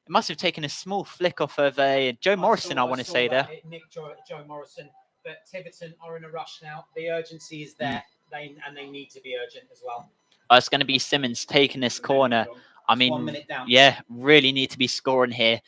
must have taken a small flick off of Joe Morrison, I want to say there. Joe Morrison, but Tiverton are in a rush now. The urgency is there, they need to be urgent as well. It's going to be Simmons taking this corner. I mean, 1 minute down. Really need to be scoring here.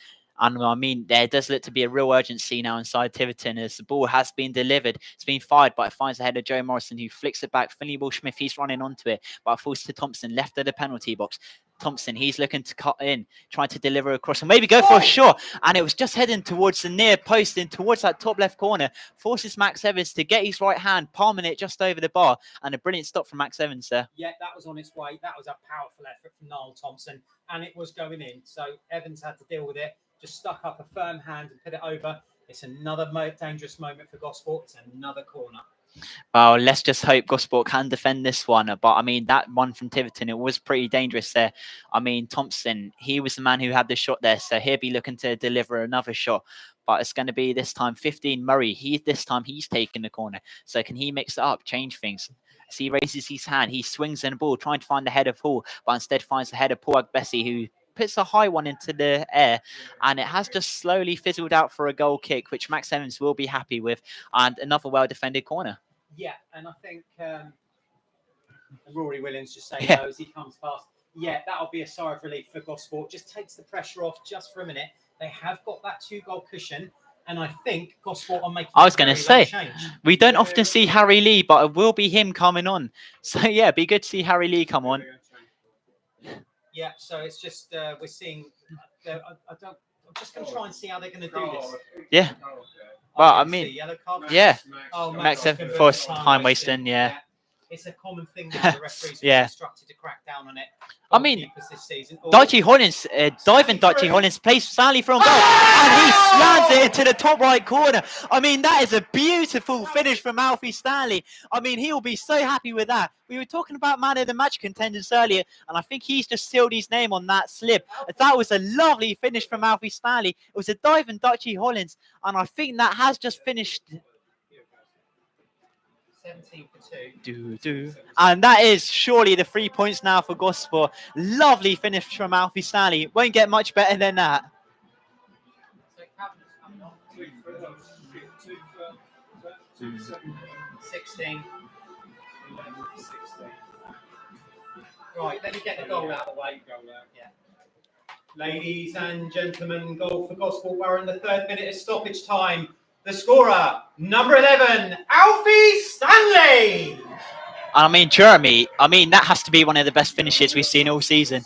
And I mean, there does look to be a real urgency now inside Tiverton as the ball has been delivered. It's been fired, but it finds the head of Joe Morrison, who flicks it back. Finley Ball-Smith, he's running onto it, but it falls to Thompson, left of the penalty box. Thompson, he's looking to cut in, trying to deliver across and maybe go for a shot. And it was just heading towards the near post and towards that top left corner. Forces Max Evans to get his right hand, palming it just over the bar. And a brilliant stop from Max Evans there. Yeah, that was on its way. That was a powerful effort from Niall Thompson. And it was going in. So Evans had to deal with it. Just stuck up a firm hand and put it over. It's another dangerous moment for Gosport. It's another corner. Well, let's just hope Gosport can defend this one. But, I mean, that one from Tiverton, it was pretty dangerous there. I mean, Thompson, he was the man who had the shot there. So he'll be looking to deliver another shot. But it's going to be this time 15 Murray. This time he's taking the corner. So can he mix it up, change things? As he raises his hand, he swings in the ball, trying to find the head of Hall. But instead finds the head of Paul Agbesi, who puts a high one into the air, and it has just slowly fizzled out for a goal kick, which Max Evans will be happy with, and another well-defended corner. Yeah, and I think Rory Williams just saying no as he comes past. Yeah, that'll be a sigh of relief for Gosport. Just takes the pressure off just for a minute. They have got that 2-goal cushion, and I think Gosport are making. I was going to say, we don't often see Harry Lee, but it will be him coming on. So yeah, it'd be good to see Harry Lee come on. Yeah, so it's just we're seeing. I'm just going to try and see how they're going to do this. Yeah. Well, I mean, yellow card. Yeah. Oh, Max Evans for time wasting. Yeah. It's a common thing now. The referees are instructed to crack down on it. I mean, Dodgy Hollins, diving Dodgy Hollins plays Sally from goal, and he slams it into the top right corner. I mean, that is a beautiful finish from Alfie Stanley. I mean, he'll be so happy with that. We were talking about man of the match contenders earlier, and I think he's just sealed his name on that slip. That was a lovely finish from Alfie Stanley. It was a diving Dodgy Hollins, and I think that has just finished. 17 for 2. And that is surely the 3 points now for Gosport. Lovely finish from Alfie Stanley. Won't get much better than that. 16. Right, let me get the goal out of the way. Yeah. Ladies and gentlemen, goal for Gosport. We're in the 3rd minute of stoppage time. The scorer, number 11, Alfie Stanley. I mean, Jeremy, that has to be one of the best finishes we've seen all season.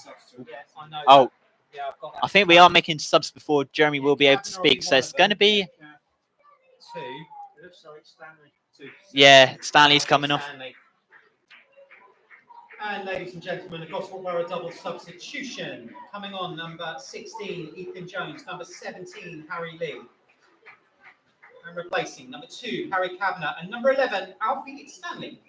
Yes, I know. Oh, Yeah, I've got that. I think we are making subs before Jeremy will be able to speak, so it's going to be... Yeah, Stanley's coming off. And ladies and gentlemen, the Gosport Borough double substitution. Coming on, number 16, Ethan Jones. Number 17, Harry Lee. And replacing number 2, Harry Kavanagh. And number 11, Alfie Stanley.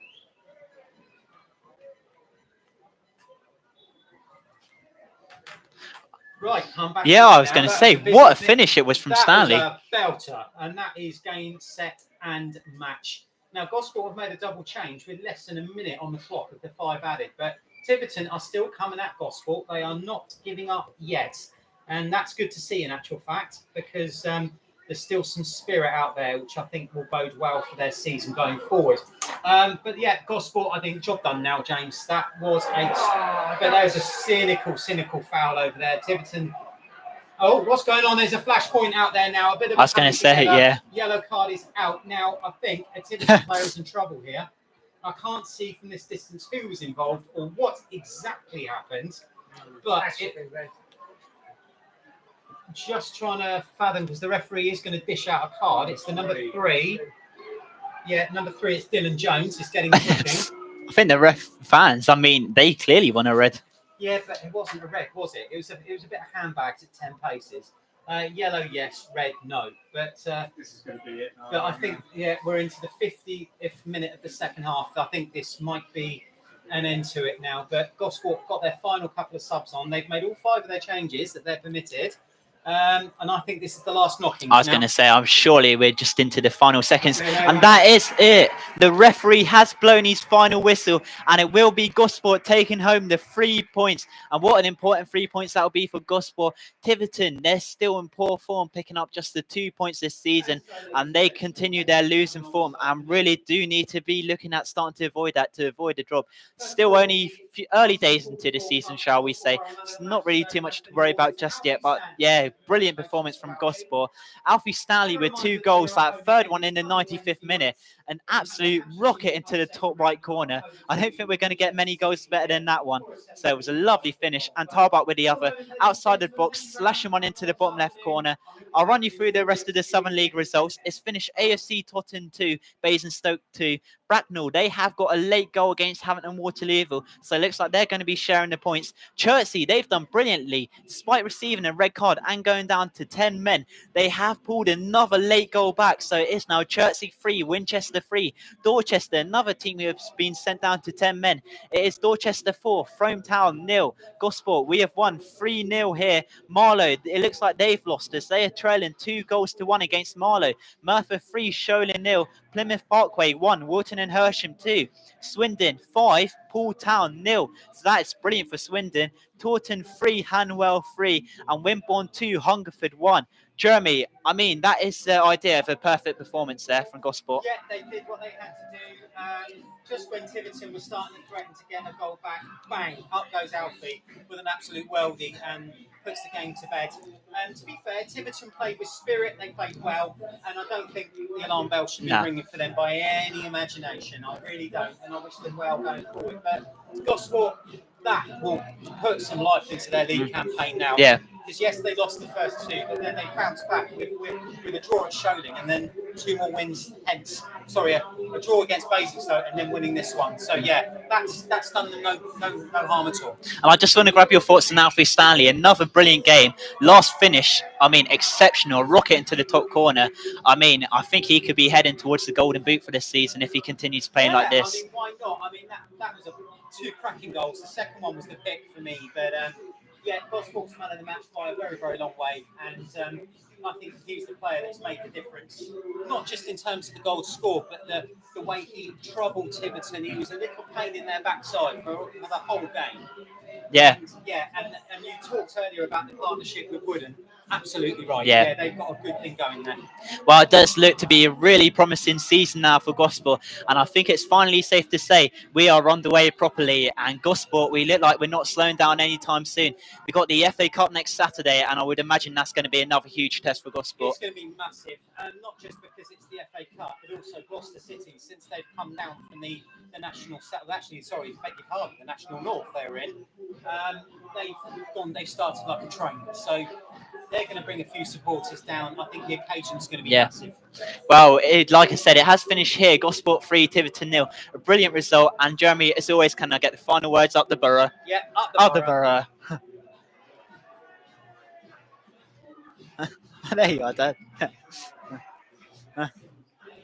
Right, come back. Yeah, I was going to say, what a finish it was from Stanley. That was a belter, and that is game, set, and match. Now, Gosport have made a double change with less than a minute on the clock of the 5 added, but Tiverton are still coming at Gosport. They are not giving up yet, and that's good to see in actual fact, because there's still some spirit out there, which I think will bode well for their season going forward. But yeah, Gosport, I think, job done now, James. That was a cynical foul over there. Tiverton. Oh, what's going on? There's a flashpoint out there now. A bit of. I was going to say, yeah. Yellow card is out now. I think a Tiverton player is in trouble here. I can't see from this distance who was involved or what exactly happened, but just trying to fathom, because the referee is going to dish out a card. It's the number 3. Yeah, number 3. It's Dylan Jones. He's getting pushing. I think the fans, they clearly want a red. Yeah, but it wasn't a red, was it? It was a bit of handbags at 10 paces. Yellow, yes. Red, no. But this is going to be it. But I think, we're into the 50th minute of the second half. I think this might be an end to it now. But Gosport got their final couple of subs on. They've made all 5 of their changes that they're permitted. And I think this is the last knocking. I was going to say, I'm surely we're just into the final seconds. And that is it. The referee has blown his final whistle, and it will be Gosport taking home the 3 points. And what an important 3 points that will be for Gosport. Tiverton, they're still in poor form, picking up just the 2 points this season, and they continue their losing form and really do need to be looking at starting to avoid the drop. Still only early days into the season, shall we say. It's not really too much to worry about just yet, but yeah, brilliant performance from Gosport. Alfie Stanley with 2 goals, that 3rd one in the 95th minute, an absolute rocket into the top right corner. I don't think we're going to get many goals better than that one. So it was a lovely finish, and Tarbach with the other, outside the box, slashing one into the bottom left corner. I'll run you through the rest of the Southern League results. It's finished AFC Totton 2, Basingstoke 2. Bracknell, they have got a late goal against Hampton Waterloo, so it looks like they're going to be sharing the points. Chertsey, they've done brilliantly. Despite receiving a red card and going down to 10 men, they have pulled another late goal back, so it is now Chertsey 3, Winchester 3. Dorchester, another team who have been sent down to 10 men. It is Dorchester 4, Frome Town 0. Gosport, we have won 3-0 here. Marlow, it looks like they've lost us. They are trailing 2-1 against Marlow. Merthyr 3, Sholing 0. Plymouth Parkway 1, Walton and Hersham 2. Swindon 5, Poole Town 0. So that is brilliant for Swindon. Taunton 3, Hanwell 3, and Wimborne 2, Hungerford 1. Jeremy, that is the idea of a perfect performance there from Gosport. Yeah, they did what they had to do. Just when Tiverton was starting to threaten to get a goal back, bang, up goes Alfie with an absolute weldy and puts the game to bed. And to be fair, Tiverton played with spirit, they played well, and I don't think the alarm bell should be ringing for them by any imagination. I really don't, and I wish them well going forward. But Gosport, that will put some life into their league campaign now. Yeah. Because yes, they lost the first 2, but then they bounced back with a draw at Sholing, and then 2 more wins. Hence, a draw against Basingstoke, and then winning this one. So yeah, that's done them no harm at all. And I just want to grab your thoughts on Alfie Stanley. Another brilliant game. Last finish, exceptional. Rocket into the top corner. I think he could be heading towards the Golden Boot for this season if he continues playing like this. Why not? That was 2 cracking goals. The second one was the pick for me, but. Yeah, Gosport's man of the match by a very, very long way, and I think he's the player that's made the difference, not just in terms of the goals scored, but the way he troubled Tiverton. He was a little pain in their backside for the whole game. Yeah. And you talked earlier about the partnership with Wooden. Absolutely right. Yeah. They've got a good thing going there. Well, it does look to be a really promising season now for Gosport, and I think it's finally safe to say we are on the way properly. And Gosport, we look like we're not slowing down anytime soon. We've got the FA Cup next Saturday, and I would imagine that's going to be another huge test for Gosport. It's going to be massive, not just because it's the FA Cup, but also Gloucester City, since they've come down from the national south. Actually, sorry, beg your pardon, the national north they're in. They've started like a train, so they're going to bring a few supporters down. I think the occasion's going to be massive. Well, like I said, it has finished here. Gosport 3, Tiverton 0. A brilliant result. And Jeremy, as always, can I get the final words up the borough? Yeah, up the borough. There you are, Dad.